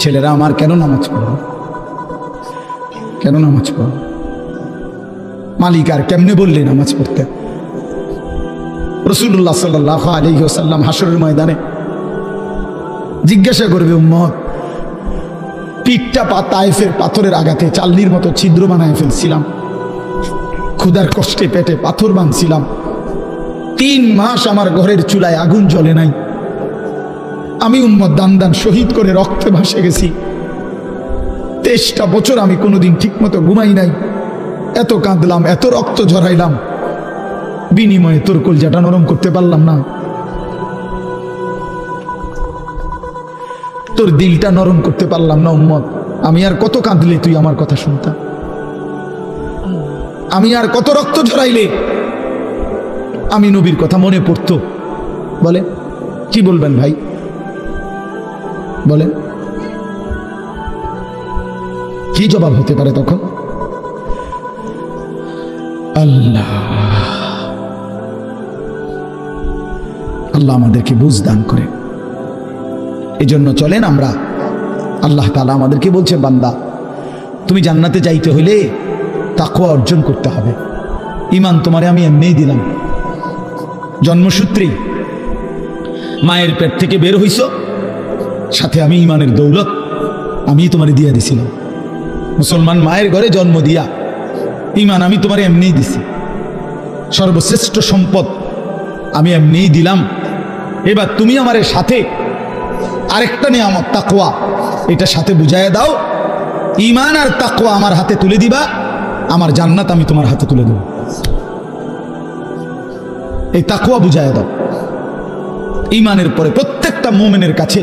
Speaker 1: ছেলেরা আমার কেন নামাজ পড়ো না? কেন নামাজ পড়ো? মালিক আর কেমনে বললে নামাজ পড়তে? রাসূলুল্লাহ সাল্লাল্লাহু আলাইহি ওয়াসাল্লাম হাসরের ময়দানে জিজ্ঞাসা করবে, উম্মত পিঠটা তায়েফের পাথরের আঘাতে চাল্লির মতো ছিদ্র বানায় ফেলছিলাম, ক্ষুধার কষ্টে পেটে পাথর বাঁধছিলাম, 3 মাস আমার ঘরের চুলায় আগুন জ্বলে নাই, আমি উম্মত দান দান শহীদ করে রক্তে ভাসে গেছি, 23টা বছর আমি কোনোদিন ঠিক মতো ঘুমাই নাই, এত কাঁদলাম, এত রক্ত ঝরাইলাম, বিনিময়ে তোর কলজাটা নরম করতে পারলাম না, তোর দিলটা নরম করতে পারলাম না উম্মত। আমি আর কত কাঁদলে তুই আমার কথা শুনতা? আমি আর কত রক্ত ঝরাইলে আমি নবীর কথা মনে পড়তো? বলে কি বলবেন ভাই, বলেন কি জবাব হতে পারে তখন? আল্লাহ আল্লাহ আমাদেরকে বুঝ দান করে। এই জন্য চলেন আমরা, আল্লাহ তাআলা আমাদেরকে বলছে, বান্দা তুমি জান্নাতে যাইতে হলে তাকওয়া অর্জন করতে হবে। ঈমান তোমারে আমি এমনিই দিলাম, জন্মসূত্রেই মায়ের পেট থেকে বের হইছ, সাথে আমি ঈমানের দৌলত আমি তোমারে দিয়া দিছিলাম। মুসলমান মায়ের ঘরে জন্ম দিয়া ঈমান আমি তোমারে এমনিই দিছি। সর্বশ্রেষ্ঠ সম্পদ আমি এমনিই দিলাম, এবার তুমি আমার সাথে আরেকটা নিয়ামত তাকওয়া, এটা সাথে বুঝাইয়া দাও। ঈমান আর তাকওয়া আমার হাতে তুলে দিবা, আমার জান্নাত আমি তোমার হাতে তুলে দেব। এই তাকওয়া বুঝাইয়া দাও। ঈমানের পরে প্রত্যেকটা মুমিনের কাছে,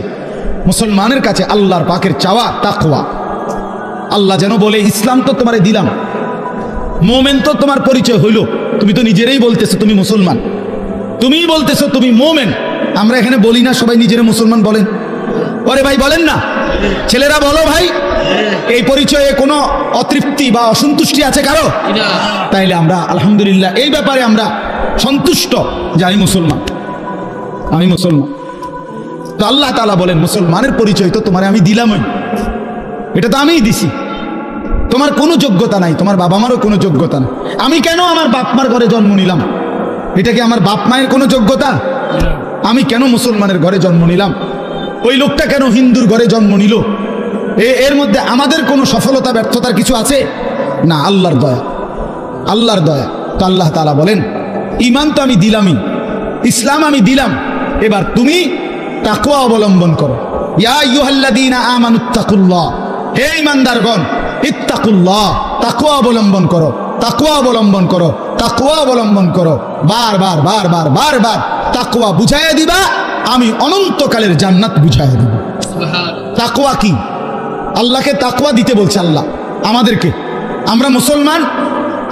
Speaker 1: মুসলমানের কাছে আল্লাহর পাকের চাওয়া তাকওয়া। আল্লাহ যেন বলে, ইসলাম তো তোমারে দিলাম, মুমিন তো তোমার পরিচয় হইল, তুমি তো নিজেরাই বলতেছো তুমি মুসলমান, তুমিই বলতেছো তুমি মুমিন। আমরা এখানে বলি না সবাই নিজেরা মুসলমান বলেন? ওরে ভাই বলেন না, ছেলেরা বলো ভাই। এই পরিচয়ে কোনো অতৃপ্তি বা অসন্তুষ্টি আছে কারো? তাইলে আমরা আলহামদুলিল্লাহ এই ব্যাপারে আমরা সন্তুষ্ট যে আমি মুসলমান, আমি মুসলমান। তো আল্লাহ তাআলা বলেন, মুসলমানের পরিচয় তো তোমার আমি দিলামই, এটা তো আমিই দিছি, তোমার কোনো যোগ্যতা নাই, তোমার বাবা মারও কোনো যোগ্যতা নাই। আমি কেন আমার বাপ মার ঘরে জন্ম নিলাম? এটা কি আমার বাপ মায়ের কোনো যোগ্যতা? আমি কেন মুসলমানের ঘরে জন্ম নিলাম? ওই লোকটা কেন হিন্দুর ঘরে জন্ম নিল? এর মধ্যে আমাদের কোনো সফলতা ব্যর্থতার কিছু আছে? না, আল্লাহর দয়া, আল্লাহর দয়া। তো আল্লাহ তাআলা বলেন, ঈমান তো আমি দিলামই, ইসলাম আমি দিলাম, এবার তুমি তাকওয়া অবলম্বন করো। ইয়া আইয়ুহাল্লাযীনা আমানুত্তাকুল্লাহ, হে ঈমানদারগণ, ইত্তাকুল্লাহ, তাকওয়া অবলম্বন করো, তাকওয়া অবলম্বন করো, তাকওয়া অবলম্বন করো। বারবার বারবার বারবার তাকওয়া বুঝাইয়া দিবা, আমি অনন্তকালের জান্নাত বুঝাইয়া দিব। তাকওয়া কি? আল্লাহকে তাকওয়া দিতে বলছে আল্লাহ আমাদেরকে। আমরা মুসলমান,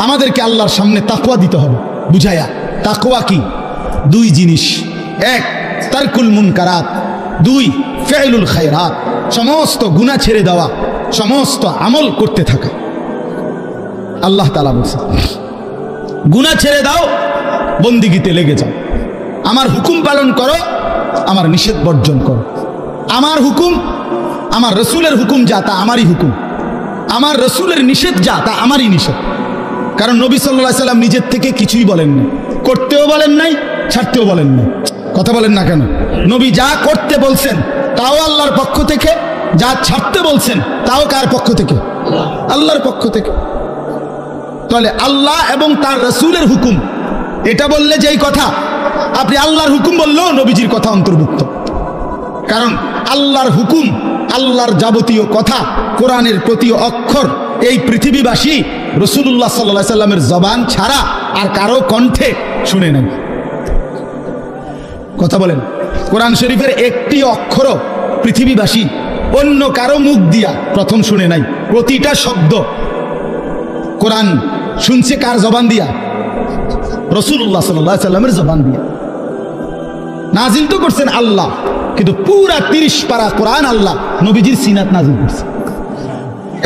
Speaker 1: আমাদেরকে আল্লাহর সামনে তাকওয়া দিতে হবে বুঝাইয়া। তাকওয়া কি? দুই জিনিস, এক তারকুল মুনকারাত, দুই ফি'লুল খায়রাত, সমস্ত গুনাহ ছেড়ে দেওয়া, সমস্ত আমল করতে থাকা। আল্লাহ তাআলা বলছে, গুনাহ ছেড়ে দাও, বন্দিগিতে লেগে যাও, আমার হুকুম পালন করো, আমার নিষেধ বর্জন করো। আমার হুকুম, আমার রসুলের হুকুম যা তা আমারই হুকুম, আমার রসুলের নিষেধ যা তা আমারই নিষেধ। কারণ নবী সাল্লাল্লাহু আলাইহি সাল্লাম নিজের থেকে কিছুই বলেন নাই, করতেও বলেন নাই, ছাড়তেও বলেন নাই। কথা বলেন না কেন? নবী যা করতে বলছেন তাও আল্লাহর পক্ষ থেকে, যা ছাড়তে বলছেন তাও কার পক্ষ থেকে? আল্লাহর পক্ষ থেকে। তাহলে আল্লাহ এবং তার রসুলের হুকুম এটা বললে যেই কথা, আপনি আল্লাহর হুকুম বললেও নবীজির কথা অন্তর্ভুক্ত। কারণ আল্লাহর হুকুম, আল্লাহর যাবতীয় কথা, কোরআনের প্রতি অক্ষর এই পৃথিবীবাসী রাসূলুল্লাহ সাল্লাল্লাহু আলাইহি সাল্লামের জবান ছাড়া আর কারো কণ্ঠে শুনে নাই। কথা বলেন, কোরআন শরীফের একটি অক্ষরও পৃথিবীবাসী অন্য কারো মুখ দিয়া প্রথম শুনে নাই। প্রতিটা শব্দ কোরআন শুনছে কার জবান দিয়া? রাসূলুল্লাহ সাল্লাল্লাহু আলাইহি সাল্লামের জবান দিয়া। নাজিল তো করছেন আল্লাহ, কিন্তু পুরা 30 পারা কোরআন আল্লাহ নবীজির সিনাত নাজিল করছে।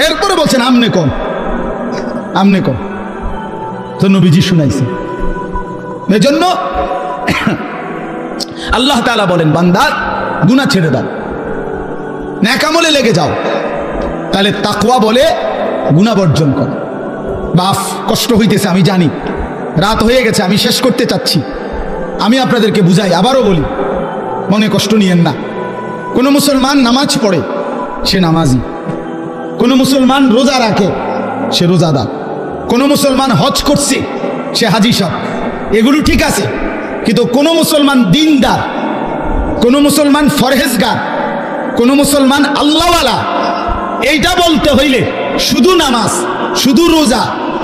Speaker 1: এরপরে বলছেন আমনে কোন, আমনে কোন, তো নবীজি শুনাইছে। এজন্য আল্লাহ তাআলা বলেন, বান্দা গুনাহ ছেড়ে দাও, নেক আমলে লেগে যাও। তাহলে তাকওয়া বলে গুনাহ বর্জন করো। বাফ কষ্ট হইতেছে আমি জানি, রাত হয়ে গেছে, আমি শেষ করতে চাচ্ছি। আমি আপনাদেরকে বুঝাই, আবারও বলি, মনে কষ্ট নিয়েন না। কোনো মুসলমান নামাজ পড়ে, সে নামাজি। কোনো মুসলমান রোজা রাখে, সে রোজাদার। কোনো মুসলমান হজ করছে, সে হাজি সাহেব। এগুলো ঠিক আছে, কিন্তু কোনো মুসলমান দিনদার, কোনো মুসলমান ফরহেজগার, কোনো মুসলমান আল্লাহওয়ালা, এইটা বলতে হইলে শুধু নামাজ, শুধু রোজা,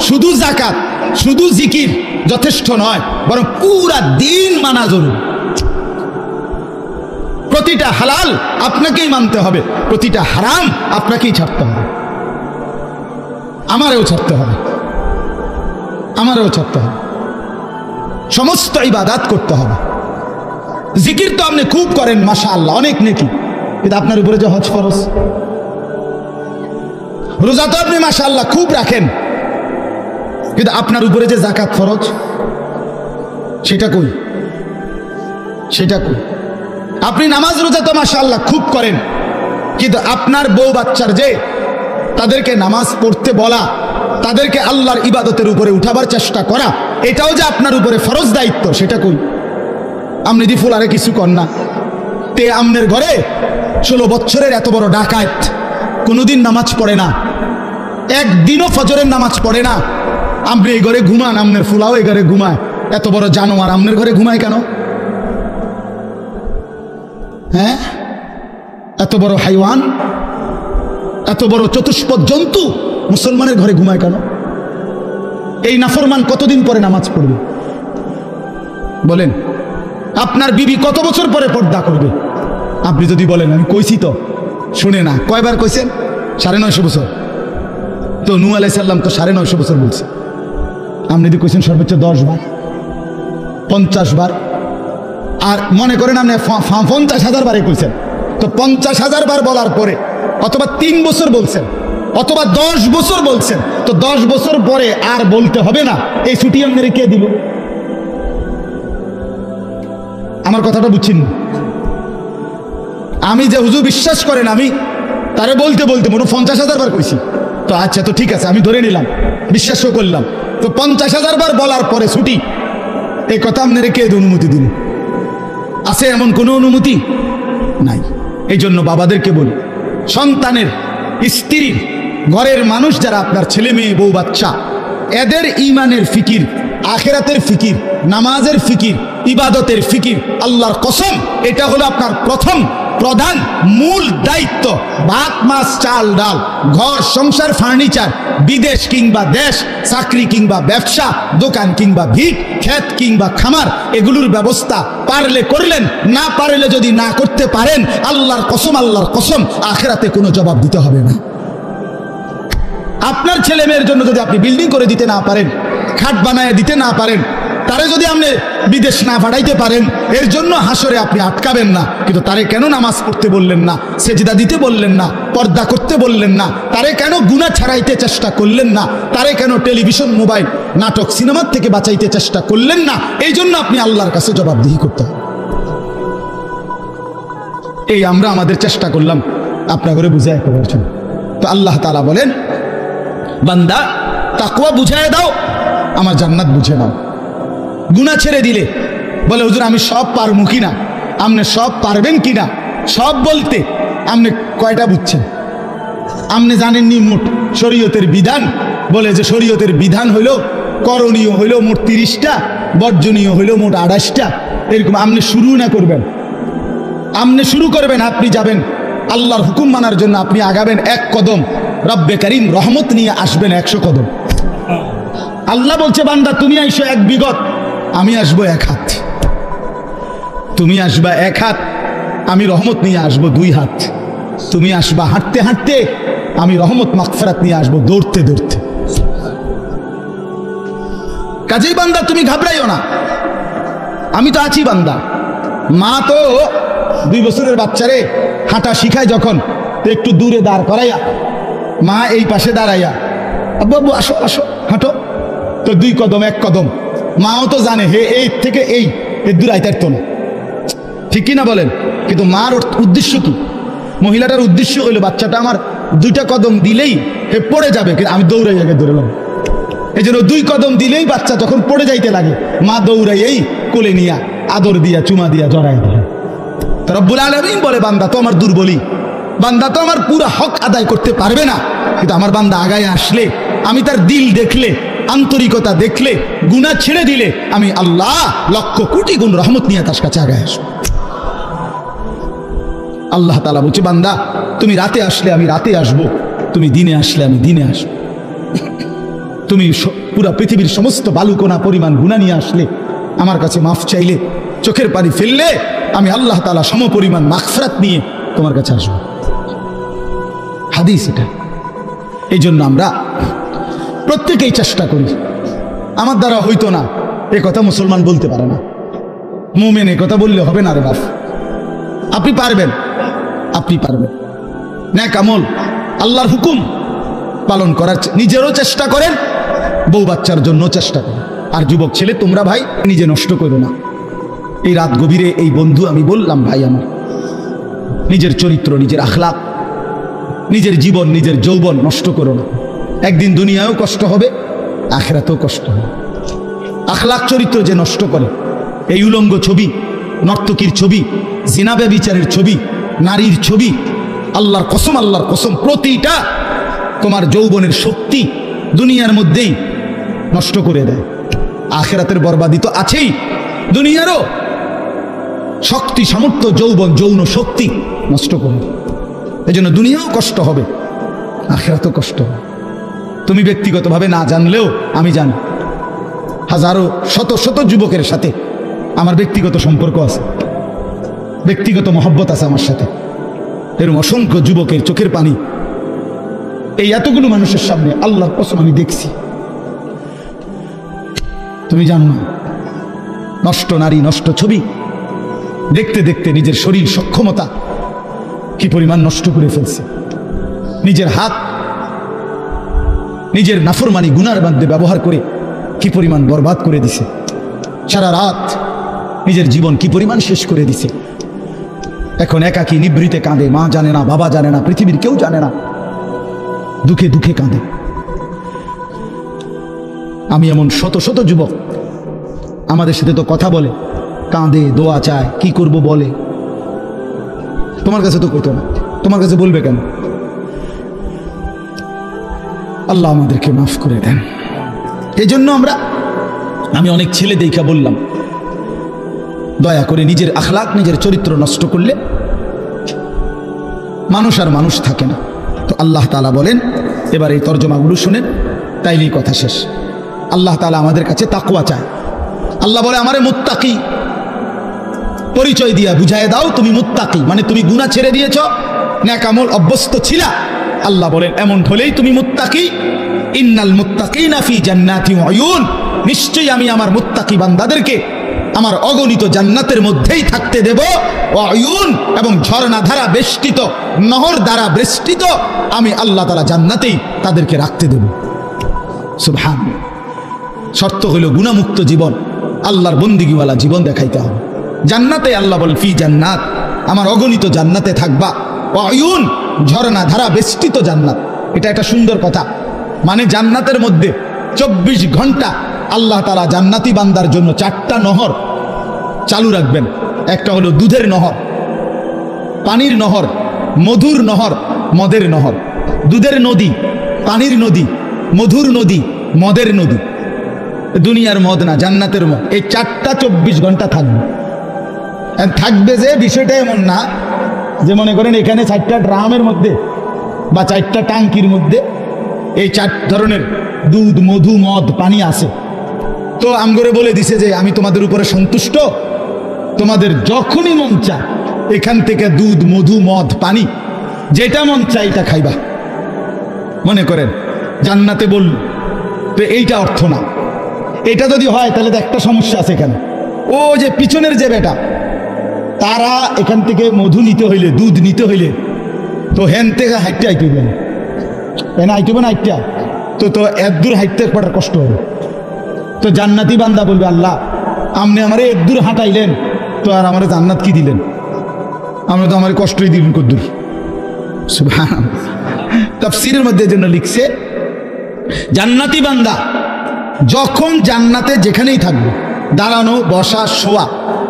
Speaker 1: শুধু যাকাত, শুধু জিকির যথেষ্ট নয়, বরং পুরা দিন মানা জরুরি। প্রতিটা হালাল আপনাকেই মানতে হবে, প্রতিটা হারাম আপনাকেই ছাড়তে হবে, আমারও ছাড়তে হবে, আমারও ছাড়তে হবে। সমস্ত ইবাদত করতে হবে। জিকির তো আপনি খুব করেন, মাশাআল্লাহ, অনেক নেকি, কিন্তু আপনার উপরে যে হজ ফরজ। রোজা তো আপনি মাশাআল্লাহ খুব রাখেন, কিন্তু আপনার উপরে যে যাকাত ফরজ, সেটা কই? সেটা কই? আপনি নামাজ রোজা তো মাশাআল্লাহ খুব করেন, কিন্তু আপনার বউ বাচ্চার যে তাদেরকে নামাজ পড়তে বলা, তাদেরকে আল্লাহর ইবাদতের উপরে উঠাবার চেষ্টা করা, এটাও যে আপনার উপরে ফরজ দায়িত্ব, সেটা কই? আপনি দি ফুলারে কিছু কর না। তে আমনের ঘরে 16 বছরের এত বড় ডাকাত কোনোদিন নামাজ পড়ে না, একদিনও ফজরের নামাজ পড়ে না। আপনি এই ঘরে ঘুমান, আমনের ফুলাও এই ঘরে ঘুমায়, এত বড় জানোয়ার আমনের ঘরে ঘুমায় কেন? হ্যাঁ, এত বড় হাইওয়ান, এত বড় চতুষ্পদ জন্তু মুসলমানের ঘরে ঘুমায় কেন? এই নাফরমান কতদিন পরে নামাজ পড়বে বলেন? আপনার বিবি কত বছর পরে পর্দা করবে? আপনি যদি বলেন আমি কইছি তো, শুনে না। কয়বার কইছেন? 950 বছর। তো নূহ আলাইহিস সালাম তো 950 বছর বলছে। আপনি যদি কইছেন সর্বোচ্চ 10 বার, 50 বার, আর মনে করেন আপনি 50,000 বারে কইছেন, তো 50,000 বার বলার পরে অথবা 3 বছর বলছেন অথবা 10 বছর বলছেন, তো 10 বছর পরে আর বলতে হবে না। এই ছুটি আপনার কে দিল? আমার কথাটা বুঝছেন? আমি যে হুজুর বিশ্বাস করেন, আমি তারে বলতে বলতে মনে 50,000 বার কইছি, তো আচ্ছা, তো ঠিক আছে, আমি ধরে নিলাম, বিশ্বাসও করলাম। তো 50,000 বার বলার পরে ছুটি, এই কথা আপনার কে অনুমতি দিন? আছে এমন কোনো অনুমতি নাই। এই জন্য বাবাদেরকে বলি, সন্তানের, স্ত্রীর, ঘরের মানুষ যারা আপনার ছেলে মেয়ে বউ বাচ্চা, এদের ঈমানের ফিকির, আখিরাতের ফিকির, নামাজের ফিকির, ইবাদতের ফিকির, আল্লাহর কসম এটা হলো আপনার প্রথম প্রধান মূল দায়িত্ব। ভাত মাছ চাল ডাল, ঘর সংসার ফার্নিচার, বিদেশ কিংবা দেশ, চাকরি কিংবা ব্যবসা, দোকান কিংবা ভিট, ক্ষেত কিংবা খামার, এগুলোর ব্যবস্থা পারলে করলেন, না পারলে যদি না করতে পারেন, আল্লাহর কসম আখিরাতে কোনো জবাব দিতে হবে না। আপনার ছেলে মেয়ের জন্য যদি আপনি বিল্ডিং করে দিতে না পারেন, খাট বানায় দিতে না পারেন, তারে যদি আপনি বিদেশ না পাঠাইতে পারেন, এর জন্য হাসরে আপনি আটকাবেন না। কিন্তু তারে কেন নামাজ পড়তে বললেন না, সেজদা দিতে বললেন না, পর্দা করতে বললেন না, তারে কেন গুনাহ ছাড়াইতে চেষ্টা করলেন না, তারে কেন টেলিভিশন, মোবাইল, নাটক, সিনেমার থেকে বাঁচাইতে চেষ্টা করলেন না, এই জন্য আপনি আল্লাহর কাছে জবাবদিহি করতে হবে। এই আমরা আমাদের চেষ্টা করলাম আপনার ঘরে বুঝায় করার জন্য। তো আল্লাহ তাআলা বলেন, বান্দা তাকওয়া বুঝায় দাও, আমার জান্নাত বুঝে নাও। গুনাহ ছেড়ে দিলে বলে হুজুর আমি সব পারবো কিনা, আপনি সব পারবেন কিনা? সব বলতে আপনি কয়টা বুঝছেন? আপনি জানেননি মোট শরীয়তের বিধান, বলে যে শরীয়তের বিধান হইল করণীয় হইল মোট 30টা, বর্জনীয় হইল মোট 28টা। এরকম আপনি শুরু না করবেন, আপনি শুরু করবেন, আপনি যাবেন আল্লাহর হুকুম মানার জন্য, আপনি আগাবেন 1 কদম, রব্বে কারীম রহমত নিয়ে আসবেন 100 কদম। আল্লাহ বলছে বান্দা তুমি আইসো 1 বিঘত, আমি আসবো 1 হাত। তুমি আসবা 1 হাত, আমি রহমত নিয়ে আসবো 2 হাত। তুমি আসবা হাঁটতে হাঁটতে, আমি রহমত মাগফিরাত নিয়ে আসবো দৌড়তে দৌড়তে। কাজেই বান্দা তুমি ঘাবড়াইও না, আমি তো আছি বান্দা। মা তো 2 বছরের বাচ্চারে হাঁটা শিখায় যখন, তো একটু দূরে দাঁড় করাইয়া, মা এই পাশে দাঁড়াইয়া, আব্বু আব্বু আসো আসো হাঁটো, তো 2 কদম 1 কদম। মাও তো জানে হে এই থেকে এই দূর আইতারতো না, ঠিক কিনা বলেন? কিন্তু মার উদ্দেশ্য কি? মহিলাটার উদ্দেশ্য হইলো বাচ্চাটা আমার 2টা কদম দিলেই হে পড়ে যাবে, কিন্তু আমি দৌড়াই আগে দৌড়ালাম। এই জন্য 2 কদম দিলেই বাচ্চা যখন পড়ে যাইতে লাগে, মা দৌড়াইয়েই কোলে নিয়া আদর দিয়া চুমা দিয়া জড়াই দিয়া। রব্বুল আলামিন বলে বান্দা তো আমার দুর্বলী, বান্দা তো আমার পুরো হক আদায় করতে পারবে না, কিন্তু আমার বান্দা আগায় আসলে, আমি তার দিল দেখলে, আন্তরিকতা দেখলে, গুনাহ ছেড়ে দিলে, আমি আল্লাহ লক্ষ কোটি গুণ রহমত নিয়ে তার কাছে আগায় আসবো। আল্লাহ তাআলা বলছে বান্দা তুমি রাতে আসলে আমি রাতে আসবো, তুমি দিনে আসলে আমি দিনে আসবো। তুমি পুরা পৃথিবীর সমস্ত বালুকণা পরিমাণ গুনাহ নিয়ে আসলে, আমার কাছে মাফ চাইলে, চোখের পানি ফেললে, আমি আল্লাহ তাআলা সমপরিমাণ মাগফিরাত নিয়ে তোমার কাছে আসবো। হাদিস এটা। এই জন্য আমরা প্রত্যেকেই চেষ্টা করি। আমার দ্বারা হইতো না এ কথা মুসলমান বলতে পারে না, মুমিন এ কথা বললে হবে না রে বাপ। আপনি পারবেন, আপনি পারবেন। নেক আমল, আল্লাহর হুকুম পালন করার নিজেরও চেষ্টা করেন, বউ বাচ্চার জন্য চেষ্টা করেন। আর যুবক ছেলে তোমরা ভাই নিজে নষ্ট করো না। এই রাত গভীরে এই বন্ধু আমি বললাম ভাই আমার, নিজের চরিত্র, নিজের আখলাক, নিজের জীবন, নিজের যৌবন নষ্ট করো না। একদিন দুনিয়ায়ও কষ্ট হবে, আখিরাতেও কষ্ট হবে। আখলাক চরিত্র যে নষ্ট করে, এই উলঙ্গ ছবি, নর্তকীর ছবি, জিনা ব্যভিচারের ছবি, নারীর ছবি, আল্লাহর কসম প্রতিটা তোমার যৌবনের শক্তি দুনিয়ার মধ্যেই নষ্ট করে দেয়। আখিরাতের বরবাদি তো আছেই, দুনিয়ারও শক্তি সামর্থ্য যৌবন যৌন শক্তি নষ্ট করবে। এই জন্য দুনিয়াও কষ্ট হবে, আখিরাতও কষ্ট হবে। তুমি ব্যক্তিগতভাবে না জানলেও আমি জানি, হাজারো শত শত যুবকের সাথে আমার ব্যক্তিগত সম্পর্ক আছে, ব্যক্তিগত মহব্বত আছে আমার সাথে। এরকম অসংখ্য যুবকের চোখের পানি এই এতগুলো মানুষের সামনে আল্লাহর কসম আমি দেখছি। তুমি জানো না, নষ্ট নারী, নষ্ট ছবি দেখতে দেখতে নিজের শরীর সক্ষমতা কি পরিমাণ নষ্ট করে ফেলছে, নিজের হাত নিজের নাফরমানি গুনার মধ্যে ব্যবহার করে কি পরিমাণ বরবাদ করে দিছে, সারা রাত নিজের জীবন কি পরিমাণ শেষ করে দিছে। এখন একাকী নিভৃতে কাঁদে, মা জানে না, বাবা জানে না, পৃথিবীর কেউ জানে না, দুঃখে দুঃখে কাঁদে। আমি এমন শত শত যুবক আমাদের সাথে তো কথা বলে, কাঁদে, দোয়া চায়, কি করব বলে। তোমার কাছে তো কইতো না, তোমার কাছে বলবে কেন? আল্লাহ আমাদেরকে মাফ করে দেন। এই জন্য আমি অনেক ছেলে দেখা বললাম, দয়া করে নিজের আখলাক নিজের চরিত্র নষ্ট করলে মানুষ আর মানুষ থাকে না। তো আল্লাহ তাআলা বলেন, এবার এই তর্জমাগুলো শুনেন, তাইলেই কথা শেষ। আল্লাহ তাআলা আমাদের কাছে তাকওয়া চায়। আল্লাহ বলে, আমারে মুত্তাকি পরিচয় দিয়া বুঝায় দাও তুমি মুত্তাকি, মানে তুমি গুনাহ ছেড়ে দিয়েছ, নেক আমল অভ্যস্ত ছিলা। আল্লাহ বলেন, এমন হলেই তুমি মুত্তাকি। ইন্নাল মুত্তাকিনা ফি জান্নাতি ওয়া উয়ুন, নিশ্চয়ই আমি আমার মুত্তাকি বান্দাদেরকে আমার অগণিত জান্নাতের মধ্যেই থাকতে দেব। ওয়া উয়ুন, এবং ঝর্ণা ধারা বেষ্টিত, নহর দ্বারা বেষ্টিত আমি আল্লাহ তাআলা জান্নাতেই তাদেরকে রাখতে দেব। সুবহানাল্লাহ। শর্ত হইল গুনাহমুক্ত জীবন, আল্লাহর বন্দিগিওয়ালা জীবন দেখাইতে হবে। জান্নাতে আল্লাহ বলেন, ফি জান্নাত, আমার অগণিত জান্নাতে থাকবা। ওয়া উয়ুন, ঝর্ণা ধারা বেষ্টিত জান্নাত। এটা একটা সুন্দর কথা, মানে জান্নাতের মধ্যে 24 ঘন্টা আল্লাহ তাআলা জান্নাতি বান্দার জন্য 4টা নহর চালু রাখবেন। একটা হলো দুধের নহর, পানির নহর, মধুর নহর, মদের নহর। দুধের নদী, পানির নদী, মধুর নদী, মদের নদী। দুনিয়ার মদ না, জান্নাতের মদ। এই 4টা 24 ঘন্টা থাকবে। থাকবে যে বিষয়টা এমন না যে মনে করেন এখানে 4টা ড্রামের মধ্যে বা 4টা ট্যাঙ্কির মধ্যে এই 4 ধরনের দুধ, মধু, মদ, পানি আছে। তো আমগরে বলে দিছে যে আমি তোমাদের উপরে সন্তুষ্ট, তোমাদের যখনই মন চায় এখান থেকে দুধ, মধু, মদ, পানি যেটা মন চায় এটা খাইবা। মনে করেন জান্নাতে বলল, তো এইটা অর্থ না। এটা যদি হয় তাহলে তো একটা সমস্যা আছে এখানে। ও যে পিছনের যে বেটা, তারা এখান থেকে মধু নিতে হইলে, দুধ নিতে হইলে তো হেন থেকে হাইটে আইতে না, আইতে না হাইটটা তো এত দূর হাইটতে একটা কষ্ট হবে। তো জান্নাতি বান্দা বলবে, আল্লাহ আপনি আমারে এত দূর হাঁটাইলেন, তো আর আমার জান্নাত কি দিলেন? আমরা তো আমার কষ্টই দিলেন কদ্দূর। সুবহানাল্লাহ। তাফসীরের মধ্যে জন্য লিখছে, জান্নাতি বান্দা যখন জান্নাতে যেখানেই থাকবে, দাঁড়ানো, বসা, শোয়া,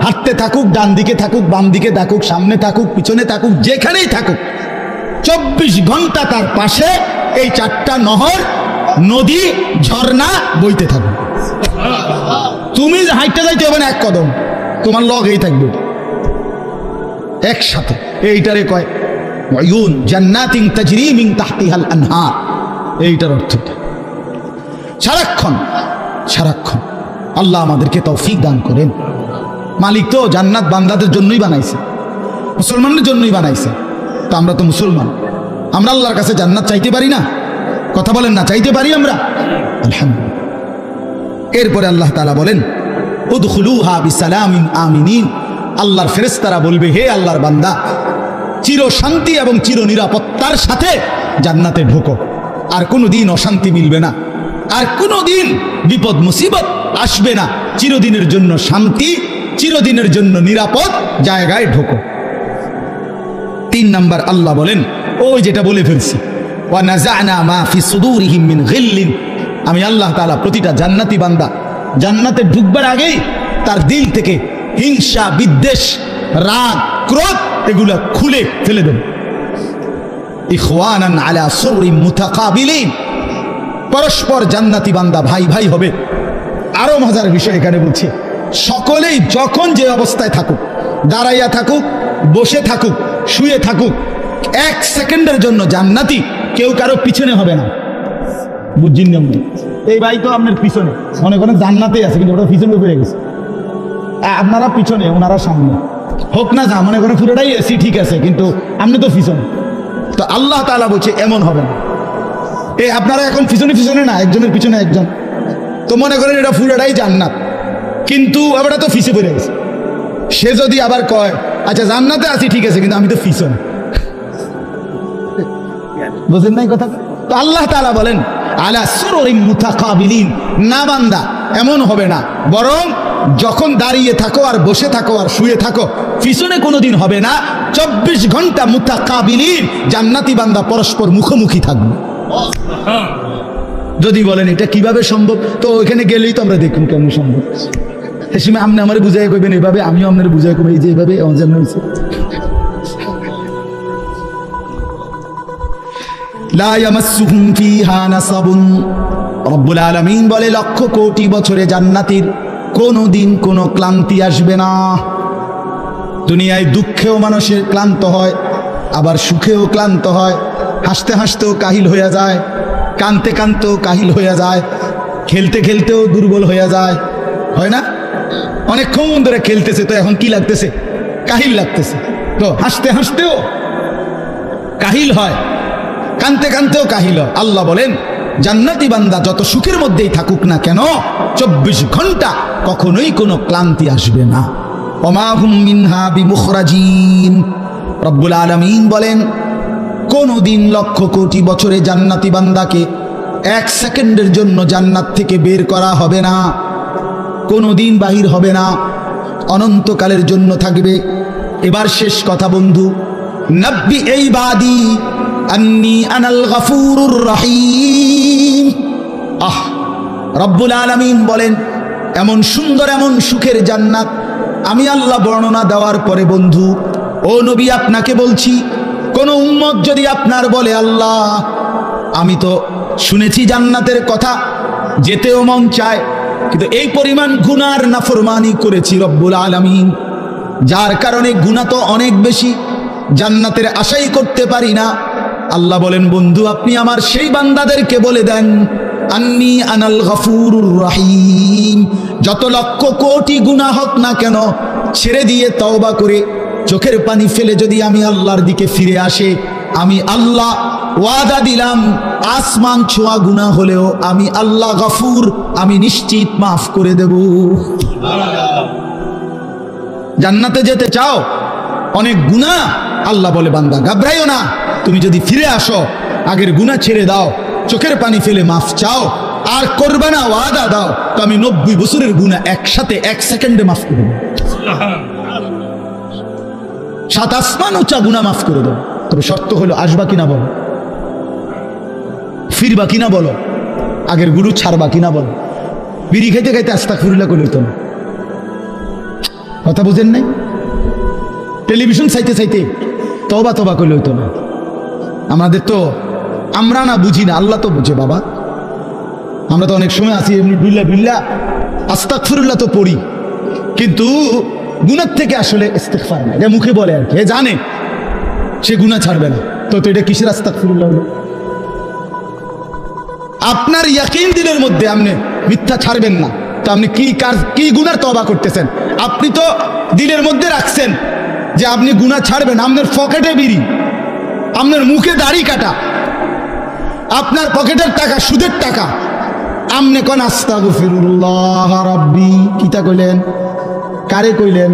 Speaker 1: হাঁটতে থাকুক, ডান দিকে থাকুক, বাম দিকে থাকুক, সামনে থাকুক, পিছনে থাকুক, যেখানেই থাকুক, 24 ঘন্টা তার পাশে এই 4টা নহর, নদী, ঝর্ণা বইতে থাকবে। তুমি হাইটে যাইতে হবে না এক কদম, তোমার লগেই থাকবে একসাথে। এইটারে কয় ওয়ায়ুন জান্নাতিন তাজরি মিন তাহতিহাল আনহার। এইটার অর্থটা সারাক্ষণ সারাক্ষণ আল্লাহ আমাদেরকে তৌফিক দান করেন। মালিক তো জান্নাত বান্দাদের জন্যই বানাইছে, মুসলমানদের জন্যই বানাইছে। তো আমরা তো মুসলমান, আমরা আল্লাহর কাছে জান্নাত চাইতে পারি না? কথা বলেন না, চাইতে পারি আমরা? আলহামদুলিল্লাহ। এরপরে আল্লাহ তাআলা বলেন, উদখুলুহা বিসালামিন আমিনিন। আল্লাহর ফেরেশতারা বলবে, হে আল্লাহর বান্দা, চির শান্তি এবং চির নিরাপত্তার সাথে জান্নাতে ঢোকো। আর কোনোদিন অশান্তি মিলবে না, আর কোনোদিন বিপদ মুসিবত আসবে না। চিরদিনের জন্য শান্তি, চিরদিনের জন্য নিরাপদ জায়গায় ঢোকো। 3 নাম্বার আল্লাহ বলেন, ওই যেটা বলে ফেলছি, ওয়া নাযা'না মা ফি সুদুরিহিম মিন গিল্লিন। আমি আল্লাহ তাআলা প্রতিটা জান্নাতি বান্দা জান্নাতে ঢুকবার আগেই তার দিল থেকে হিংসা, বিদ্বেষ, রাগ, ক্রোধ এগুলা খুলে ফেলে দেব। ইখওয়ানান আলা সুররিন মুতাকাবিলিন। পরস্পর জান্নাতি বান্দা ভাই ভাই হবে, আরো মজার বিষয় এখানে বলছি, সকলেই যখন যে অবস্থায় থাকুক, দাঁড়াইয়া থাকুক, বসে থাকুক, শুয়ে থাকুক, 1 সেকেন্ডের জন্য জান্নাতি, কেউ কারো পিছনে হবে না। বুঝছেন না? এই ভাই তো আপনার পিছনে, মনে করেন জান্নাতে আছে কিন্তু ওটা পিছনে পড়ে গেছে, আপনারা পিছনে ওনারা সামনে, হোক না যা মনে করেন পুরোটাই এসি ঠিক আছে কিন্তু আপনি তো পিছনে। তো আল্লাহ তাআলা বলছে এমন হবে না। আপনারা এখন পিছনে পিছনে না, একজনের পিছনে একজন, তো মনে করেন এটা পুরোটাই জান্নাত, কিন্তু আমরা তো পিছে পড়ে গেছে। সে যদি আবার কয় আচ্ছা জান্নাতে আছি ঠিক আছে কিন্তু আমি তো পিছনে, বুঝেন নাই কথা? তো আল্লাহ তাআলা বলেন আলা সুরুরিন মুতাকাবিলিন, না বান্দা এমন হবে না, বরং যখন দাঁড়িয়ে থাকো আর বসে থাকো আর শুয়ে থাকো, পিছনে কোনোদিন হবে না। 24 ঘন্টা মুতাকাবিলিন, জান্নাতি বান্দা পরস্পর মুখোমুখি থাকবে। যদি বলেন এটা কিভাবে সম্ভব, তো ওইখানে গেলেই তো আমরা দেখুন কেমন সম্ভব। হেসিমে আপনি আমার বুঝাই কইবেন এইভাবে, আমিও আপনার বুঝাই কইবেন এই যে এইভাবে হয়েছে। লা ইয়ামাসসুহুম ফিহা নাসাবুন, রব্বুল আলামিন বলে 1,00,000 কোটি বছরে জান্নাতীর কোনোদিন কোনো ক্লান্তি আসবে না। দুনিয়ায় দুঃখেও মানুষের ক্লান্ত হয়, আবার সুখেও ক্লান্ত হয়, হাসতে হাসতেও কাহিল হয়ে যায়, কানতে কানতেও কাহিল হয়ে যায়, খেলতে খেলতেও দুর্বল হয়ে যায়, হয় না? অনেকক্ষণ ধরে খেলতেছে তো এখন কি লাগতেছে? কাহিল লাগতেছে। তো হাসতে হাসতেও কাহিল হয়, কানতে কানতেও কাহিল হয়। আল্লাহ বলেন জান্নাতি বান্দা যত সুখের মধ্যেই থাকুক না কেন, 24 ঘন্টা কখনোই কোনো ক্লান্তি আসবে না। ওমা হুম মিনহা বিমুখরাজিন, রব্বুল আলামিন বলেন কোনদিন 1,00,000 কোটি বছরে জান্নাতি বান্দাকে 1 সেকেন্ডের জন্য জান্নাত থেকে বের করা হবে না, কোনদিন বাহির হবে না, অনন্তকালের জন্য থাকবে। এবার শেষ কথা বন্ধু, নব্বি ইবাদি আন্নী আনাল গফুরুর রহিম। রব্বুল আলামিন বলেন এমন সুন্দর এমন সুখের জান্নাত আমি আল্লাহ বর্ণনা দেওয়ার পরে বন্ধু ও নবী আপনাকে বলছি, কোন উম্মত যদি আপনার বলে আল্লাহ আমি তো শুনেছি জান্নাতের কথা, যেতেও মন চায়, কিন্তু এই পরিমাণ গুনার নাফরমানি করেছি রব্বুল আলামিন, যার কারণে গুনাহ তো অনেক বেশি, জান্নাতের আশাই করতে পারি না। আল্লাহ বলেন বন্ধু আপনি আমার সেই বান্দাদেরকে বলে দেন আন্নী আনাল গফুরুর রহিম, যত 1,00,000 কোটি গুনাহ হোক না কেন ছেড়ে দিয়ে তওবা করে চোখের পানি ফেলে যদি আমি আল্লাহর দিকে ফিরে আসে, আমি আল্লাহ ওয়াদা দিলাম আসমান ছোঁয়া গুনাহ হলেও আমি আল্লাহ গফুর, আমি নিশ্চিত মাফ করে দেব। জান্নাতে যেতে চাও, অনেক গুনাহ, আল্লাহ বলে বান্দা ঘাবড়াইও না, তুমি যদি ফিরে আসো, আগের গুনাহ ছেড়ে দাও, চোখের পানি ফেলে মাফ চাও, আর করবে না ওয়াদা দাও, তো আমি 90 বছরের গুনাহ একসাথে 1 সেকেন্ডে মাফ করে দেব। 7 আসমান উঁচা গুনাহ মাফ করে দেব। তবে শর্ত হলো আসবা কিনা বলো, ফিরবা কিনা বলো, আগের গুরু ছাড়বা কিনা বলো। বিড়ি খাইতে খাইতে আস্তাগফিরুল্লাহ কইলে তো না, কথা বুঝেন নাই? টেলিভিশন চাইতে চাইতে তওবা তওবা কইলে হইতো না। আমাদের তো আমরা না বুঝি না, আল্লাহ তো বুঝে বাবা। আমরা তো অনেক সময় আছি এমনি বিল্লা বিল্লা আস্তাগফিরুল্লাহ তো পড়ি, কিন্তু গুনাহ থেকে আসলে ইস্তিগফার না, এটা মুখে বলে আর কি, জানে সে গুনাহ ছাড়বে না, তো এটা কিসের আস্তাগফিরুল্লাহ হলো? আপনার ইয়াকিন দিলের মধ্যে আপনি মিথ্যা ছাড়বেন না, তো আপনি কি গুনার তওবা করতেছেন? আপনি তো দিলের মধ্যে রাখছেন যে আপনি গুনাহ ছাড়বেন, আপনার পকেটে বিড়ি, আপনার মুখে দাড়ি কাটা, আপনার পকেটের টাকা সুদের টাকা, আমনে কোন আস্তাগফিরুল্লাহ রাব্বি কিতা কইলেন? কারে কইলেন?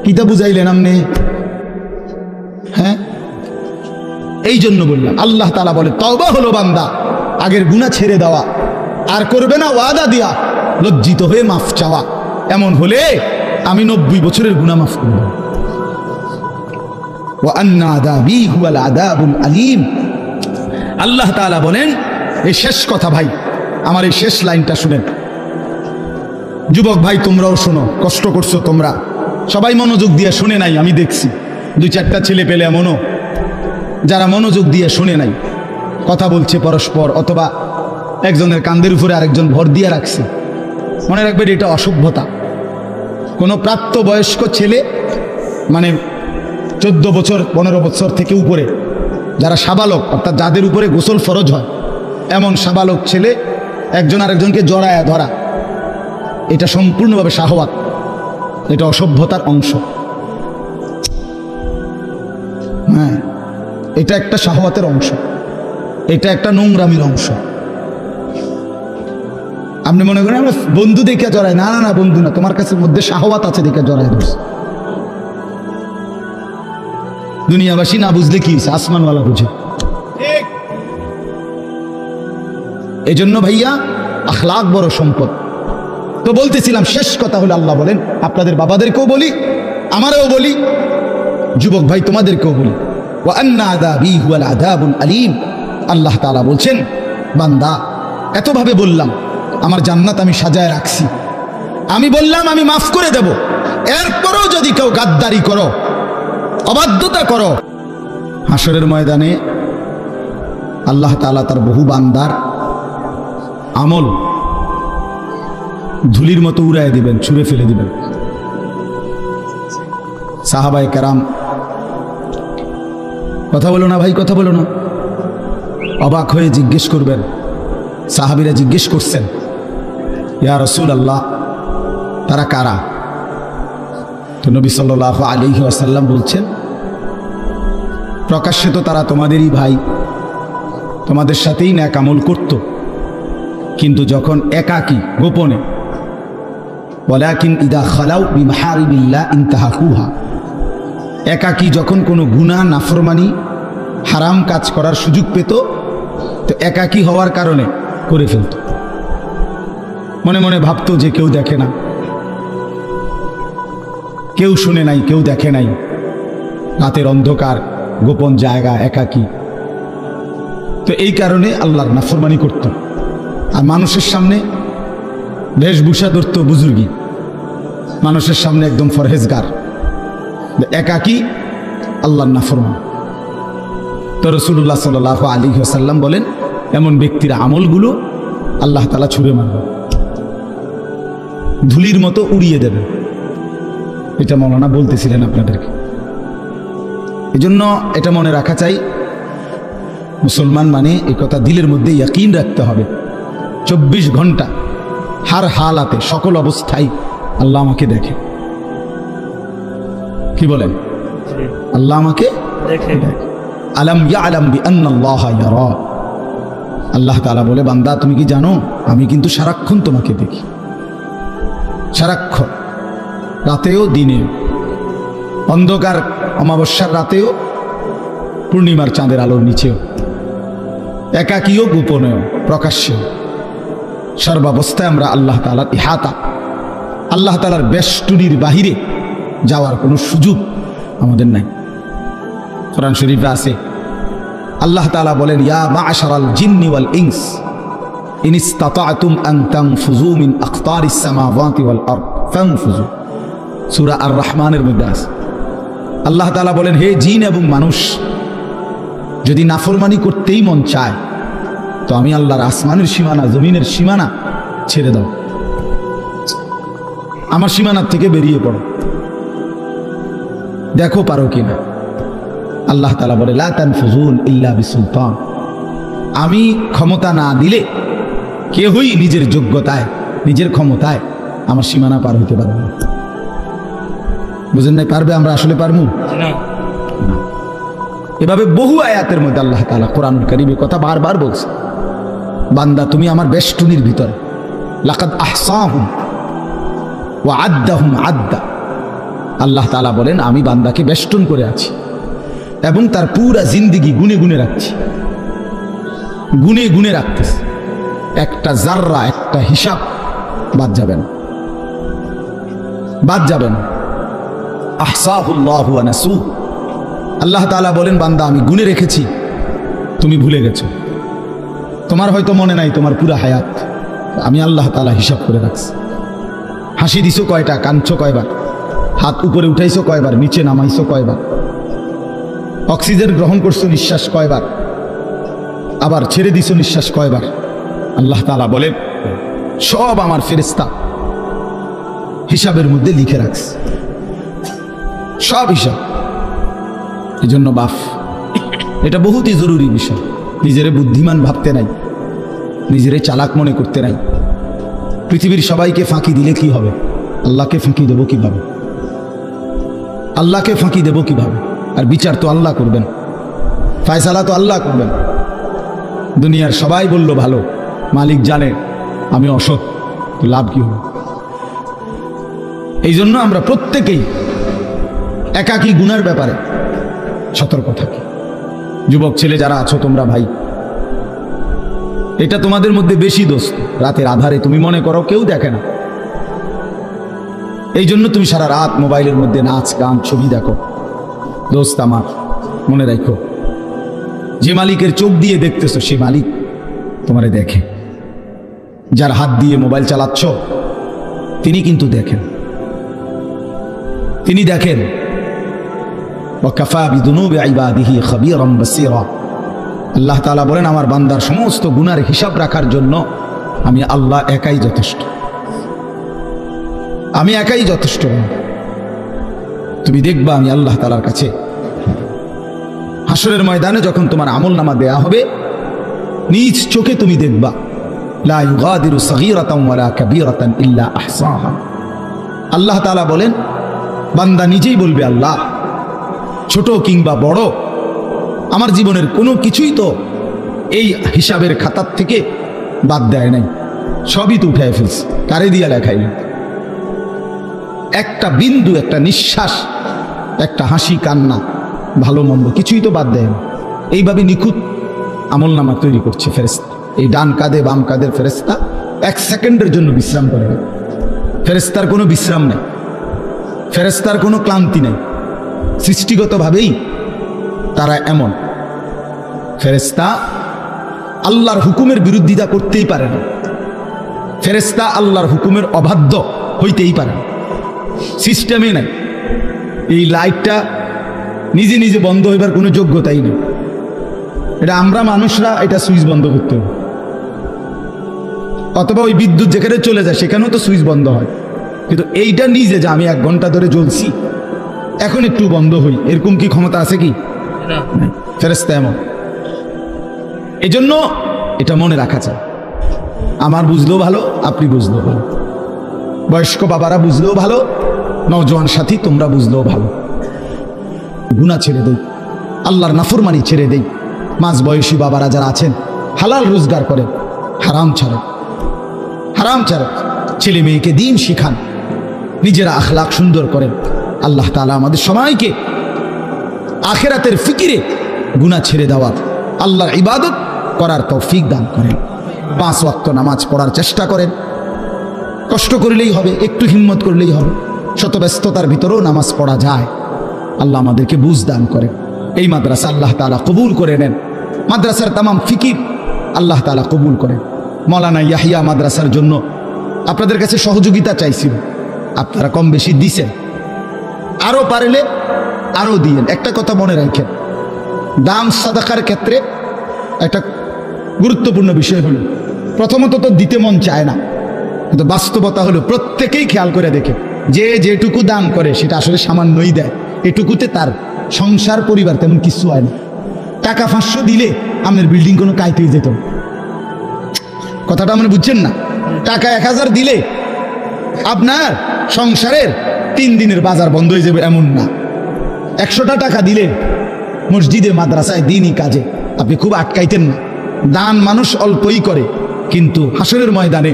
Speaker 1: কিতা বুঝাইলেন আপনি? হ্যাঁ, এই জন্য বললাম আল্লাহ তাআলা বলে তওবা হলো বান্দা আগের গুনাহ ছেড়ে দেওয়া, আর করবে না ওয়াদা দিয়া লজ্জিত হয়ে মাফ চাওয়া। এমন হলে আমি 90 বছরের গুনাহ মাফ করে দেব। ওয়া আন্না আযাবি হুয়াল আযাবুল আলীম। আল্লাহ তাআলা বলেন এই শেষ কথা ভাই, আমার এই শেষ লাইনটা শুনেন। যুবক ভাই তোমরাও শোনো, কষ্ট করছো তোমরা, সবাই মনোযোগ দিয়ে শুনে নাই, আমি দেখছি 2-4টা ছেলে পেলে এমনও যারা মনোযোগ দিয়ে শুনে নাই, কথা বলছে পরস্পর, অথবা একজনের কান্দের উপরে আরেকজন ভর দিয়ে রাখছে, মনে রাখবেন এটা অসভ্যতা। কোনো প্রাপ্তবয়স্ক ছেলে, মানে 14 বছর 15 বছর থেকে উপরে যারা সাবালক, অর্থাৎ যাদের উপরে গোসল ফরজ হয়, এমন সাবালক ছেলে একজন আরেকজনকে জড়ায়া ধরা, এটা সম্পূর্ণভাবে শাহওয়াত, এটা অসভ্যতার অংশ। হ্যাঁ, এটা একটা শাহওয়াতের অংশ, এটা একটা নোংরামির অংশ। আপনি মনে করেন আমরা বন্ধু দেখে জড়াই, না না না, বন্ধু না, তোমার কাছে মধ্যে শাহওয়াত আছে দেখে জড়াই ধরছে। দুনিয়াবাসী না বুঝলে কি হয়েছে, আসমানওয়ালা বুঝে। এই জন্য ভাইয়া আখলাক বড় সম্পদ। তো বলতেছিলাম, শেষ কথা হলো আল্লাহ বলেন, আপনাদের বাবাদেরকেও বলি, আমারও বলি, যুবক ভাই তোমাদেরকেও বলি, ওয়া আন্না আযাবি হুয়াল আযাবুল আলীম। আল্লাহ তাআলা বলছেন, বান্দা এতভাবে বললাম, আমার জান্নাত আমি সাজায় রাখছি, আমি বললাম আমি মাফ করে দেব, এরপরও যদি কেউ গাদ্দারি করো, অবাধ্যতা করো, হাসরের ময়দানে আল্লাহ তাআলা তার বহু বান্দার আমল ধুলির মতো উড়ায় দিবেন, ছুঁড়ে ফেলে দিবেন। সাহাবায়ে কেরাম, কথা বলো না ভাই, কথা বলো না, অবাক হয়ে জিজ্ঞেস করবেন। সাহাবীরা জিজ্ঞেস করছেন, ইয়া রাসূলুল্লাহ, তারা কারা? তো নবী সাল্লাল্লাহু আলাইহি ওয়াসাল্লাম বলছেন, প্রকাশ্যে তো তারা তোমাদেরই ভাই, তোমাদের সাথেই নেক আমল করত, কিন্তু যখন একাকী গোপনে, ওয়ালাকিন ইদা খালাউ বিমাহারিমিল্লাহ ইনতাহাকুহা, একাকী যখন কোনো গুনাহ, নাফরমানি, হারাম কাজ করার সুযোগ পেত, তো একাকী হওয়ার কারণে করে ফেলত। মনে মনে ভাবতো যে কেউ দেখে না, কেউ শুনে নাই, কেউ দেখে নাই, রাতের অন্ধকার, গোপন জায়গা, একাকী। তো এই কারণে আল্লাহর নাফরমানি করত, আর মানুষের সামনে বেশভূষা ধরত বুজুর্গি, মানুষের সামনে একদম ফরহেজগার, একাকী, আল্লাহর নাফরমান। তো রাসূলুল্লাহ সাল্লাল্লাহু আলাইহি ওয়াসাল্লাম বলেন, এমন ব্যক্তির আমলগুলো আল্লাহ তাআলা ছুঁড়ে মারবেন, ধুলির মতো উড়িয়ে দেবেন। এটা মৌলানা বলতেছিলেন আপনাদেরকে। এই জন্য এটা মনে রাখা চাই, মুসলমান মানে এই কথা দিলের মধ্যে ইয়াকিন রাখতে হবে, 24 ঘন্টা হার হালাতে, সকল অবস্থায় আল্লাহ আমাকে দেখে। কি বলেন? আল্লাহ আমাকে দেখে। আলাম ইয়ালাম বিআন্নাল্লাহা ইয়ারা। আল্লাহ তাআলা বলে, বান্দা তুমি কি জানো, আমি কিন্তু সারাক্ষণ তোমাকে দেখি, সারাক্ষণ, রাতেও দিনেও, অন্ধকার অমাবস্যার রাতেও, পূর্ণিমার চাঁদের আলোর নিচেও, একাকীও, গোপনেও, প্রকাশ্যেও, সর্বাবস্থায় আমরা আল্লাহ তাআলার ইহাতা, আল্লাহ তাআলার বেষ্টনীর বাহিরে যাওয়ার কোনো সুযোগ আমাদের নাই। কোরআন শরীফে আছে, আল্লাহ তাআলা বলেন, ইয়া মা'শারাল জিন্নি ওয়াল ইনস ইন ইসতাতা'তুম আন তানফুযু মিন আকতারিস সামাওয়াতি ওয়াল আরদ ফানফুযু। সূরা আর রহমানের মধ্যে আছে। আল্লাহ তাআলা বলেন, হে জিন এবং মানুষ, যদি নাফরমানি করতেই মন চায়, তো আমি আল্লাহর আসমানের সীমানা, জমিনের সীমানা ছেড়ে দাও, আমার সীমানার থেকে বেরিয়ে পড়ো, দেখো পারো কিনা। আল্লাহ তাআলা বলে, লা তানফুযুন ইল্লা বিসুলতান। আমি ক্ষমতা না দিলে কেউই নিজের যোগ্যতায়, নিজের ক্ষমতায় আমার সীমানা পার হইতে পারবে না। বুঝেন নাই? পারবে? আমরা আসলে পারবো না। এভাবে বহু আয়াতের মধ্যে আল্লাহ তাআলা কোরআনুল কারীমের কথা বারবার বলছে, বান্দা তুমি আমার বেষ্টনীর ভিতরে, লাকাদ আহসাহুম ওয়া আদ্দাহুম আদ্দা। আল্লাহ তাআলা বলেন, আমি বান্দাকে বেষ্টন করে আছি এবং তার পুরা জিন্দেগি গুনে গুনে রাখছি, গুনে গুনে রাখতেছি, একটা জাররা, একটা হিসাব বাদ যাবে না, বাদ যাবে না। আহসাহুল্লাহু ওয়া নাসু। আল্লাহ তাআলা বলেন, বান্দা আমি গুনে রেখেছি, তুমি ভুলে গেছো, তোমার হয়তো মনে নাই তোমার পুরা হায়াত, আমি আল্লাহ তাআলা হিসাব করে রাখছি। হাসি দিছো কয়টা, কাঁদছো কয়বার, হাত উপরে উঠাইছো কয়বার, নিচে নামাইছো কয়বার, অক্সিজেন গ্রহণ করছো নিঃশ্বাস কয়বার, আবার ছেড়ে দিছো নিঃশ্বাস কয়বার। আল্লাহ তাআলা বলেন, সব আমার ফেরেশতা হিসাবের মধ্যে লিখে রাখছে, সব হিসাব। এই জন্য বাপ, এটা বহুতই জরুরি বিষয়। নিজেরে বুদ্ধিমান ভাবতে নাই, নিজেরে চালাক মনে করতে নাই। পৃথিবীর সবাইকে ফাঁকি দিলে কি হবে? আল্লাহকে ফাঁকি দেব কিভাবে? আল্লাহকে ফাঁকি দেব কিভাবে? আর বিচার তো আল্লাহ করবেন, ফয়সালা তো আল্লাহ করবেন। দুনিয়ার সবাই বলল ভালো, মালিক জানে আমি অসৎ, লাভ কি হবে? এই জন্য আমরা প্রত্যেকেই একাকী গুনার ব্যাপারে সতর্ক থাকি। যুবক ছেলে যারা আছো তোমরা ভাই, এটা তোমাদের মধ্যে বেশি দোষ। রাতের আধারে তুমি মনে করো কেউ দেখে না, এই জন্য তুমি সারা রাত মোবাইলের মধ্যে নাচ গান ছবি দেখো। দোস্ত আমার, মনে রাখো, যে মালিকের চোখ দিয়ে দেখতেছো সে মালিক তোমারে দেখে। যার হাত দিয়ে মোবাইল চালাচ্ছ তিনি কিন্তু দেখেন, তিনি দেখেন। ওয়াকাফা বিদুনুবি ইবাদিহি খাবীরাম বাসীরা। আল্লাহ তাআলা বলেন, আমার বান্দার সমস্ত গুনার হিসাব রাখার জন্য আমি আল্লাহ একাই যথেষ্ট, আমি একাই যথেষ্ট। তুমি দেখবা আমি আল্লাহ তাআলার কাছে হাসরের ময়দানে যখন তোমার আমলনামা দেয়া হবে, নিজ চোখে তুমি দেখবা লা ইউগাদিরু সগীরাতান ওয়ালা কাবীরাতান ইল্লা আহসাহা। আল্লাহ তাআলা বলেন, বান্দা নিজেই বলবে, আল্লাহ ছোট কিংবা বড় আমার জীবনের কোনো কিছুই তো এই হিসাবের খাতার থেকে বাদ দেয় নাই, সবই তো উঠায় ফেলছে। কারে দিয়া লেখাই? একটা বিন্দু, একটা নিঃশ্বাস, একটা হাসি কান্না, ভালো মন্দ কিছুই তো বাদ দেয় না। এইভাবে নিখুঁত আমলনামা তৈরি করছে ফেরেশতা। এই ডান কাঁধে বাম কাঁধের ফেরেশতা এক সেকেন্ডের জন্য বিশ্রাম করে না। ফেরেশতার কোনো বিশ্রাম নেই, ফেরেশতার কোনো ক্লান্তি নেই। সৃষ্টিগতভাবেই তারা এমন। ফেরেশতা আল্লাহর হুকুমের বিরোধিতা করতেই পারে না, ফেরেশতা আল্লাহর হুকুমের অবাধ্য হইতেই পারে না। সিস্টেমে নাই। এই লাইটটা নিজে নিজে বন্ধ হইবার কোনো যোগ্যতাই নেই। এটা আমরা মানুষরা এটা সুইচ বন্ধ করতে হবে, অথবা ওই বিদ্যুৎ যেখানে চলে যায় সেখানেও তো সুইচ বন্ধ হয়। কিন্তু এইটা নিজে যে আমি 1 ঘন্টা ধরে জ্বলছি, এখন একটু বন্ধ হই, এরকম কি ক্ষমতা আছে কি? ফেরেশতা এমন। এই জন্য এটা মনে রাখা চাই। আমার বুঝলেও ভালো, আপনি বুঝলেও ভালো, বয়স্ক বাবারা বুঝলেও ভালো, নওজোয়ান সাথী তোমরা বুঝলেও ভালো। গুনাহ ছেড়ে দেই, আল্লাহর নাফরমানি ছেড়ে দেই। মাঝ বয়সী বাবারা যারা আছেন, হালাল রোজগার করেন, হারাম ছাড়েন, হারাম ছাড়েন। ছেলে মেয়েকে দিন শিখান, নিজেরা আখলাক সুন্দর করেন। আল্লাহ তাআলা আমাদের সবাইকে আখিরাতের ফিকিরে গুনাহ ছেড়ে দেওয়া, আল্লাহর ইবাদত করার তৌফিক দান করেন। 5 ওয়াক্ত নামাজ পড়ার চেষ্টা করেন। কষ্ট করলেই হবে, একটু হিম্মত করলেই হবে। শত ব্যস্ততার ভিতরেও নামাজ পড়া যায়। আল্লাহ আমাদেরকে বুঝ দান করেন। এই মাদ্রাসা আল্লাহ তাআলা কবুল করে নেন। মাদ্রাসার তামাম ফিকির আল্লাহ তাআলা কবুল করেন। মাওলানা ইয়াহিয়া মাদ্রাসার জন্য আপনাদের কাছে সহযোগিতা চাইছিল, আপনারা কম বেশি দিছেন, আরো পারলে আরো দিয়েন। একটা কথা মনে রাখেন, দান সাদাকার ক্ষেত্রে একটা গুরুত্বপূর্ণ বিষয় হলো, প্রথমত তো দিতে মন চায় না, কিন্তু বাস্তবতা হলো প্রত্যেকেই খেয়াল করে দেখে যে যেটুকু দান করে সেটা আসলে সামান্যই দেয়। এটুকুতে তার সংসার পরিবার তেমন কিছু হয় না। টাকা 500 দিলে আপনার বিল্ডিং কোনো কাইতেই যেত। কথাটা আপনি বুঝছেন না? টাকা 1000 দিলে আপনার সংসারের 3 দিনের বাজার বন্ধ হয়ে যাবে এমন না। 100টা টাকা দিলে মসজিদে মাদ্রাসায় দিনই কাজে আপনি খুব আটকাইতেন না। দান মানুষ অল্পই করে, কিন্তু হাসরের ময়দানে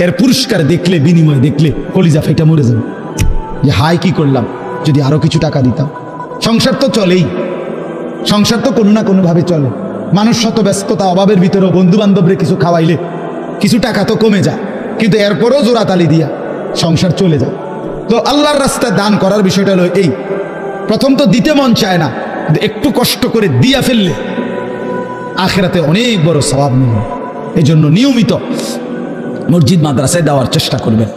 Speaker 1: এর পুরস্কার দেখলে, বিনিময় দেখলে কলিজা ফেটে মরে যাবে যে হাই কি করলাম, যদি আরো কিছু টাকা দিতাম। সংসার তো চলেই, সংসার তো কোনো না কোনোভাবে চলে। মানুষ শত ব্যস্ততা অভাবের ভিতরেও বন্ধু বান্ধবরে কিছু খাওয়াইলে কিছু টাকা তো কমে যায়, কিন্তু এরপরও জোড়াতালি দিয়া সংসার চলে যায়। তো আল্লাহর রাস্তায় দান করার বিষয়টা হলো এই, প্রথম তো দিতে মন চায় না, একটু কষ্ট করে দিয়া ফেললে আখিরাতে অনেক বড় সওয়াব মিলবে। এই জন্য নিয়মিত মসজিদ মাদ্রাসায় দেওয়ার চেষ্টা করবেন।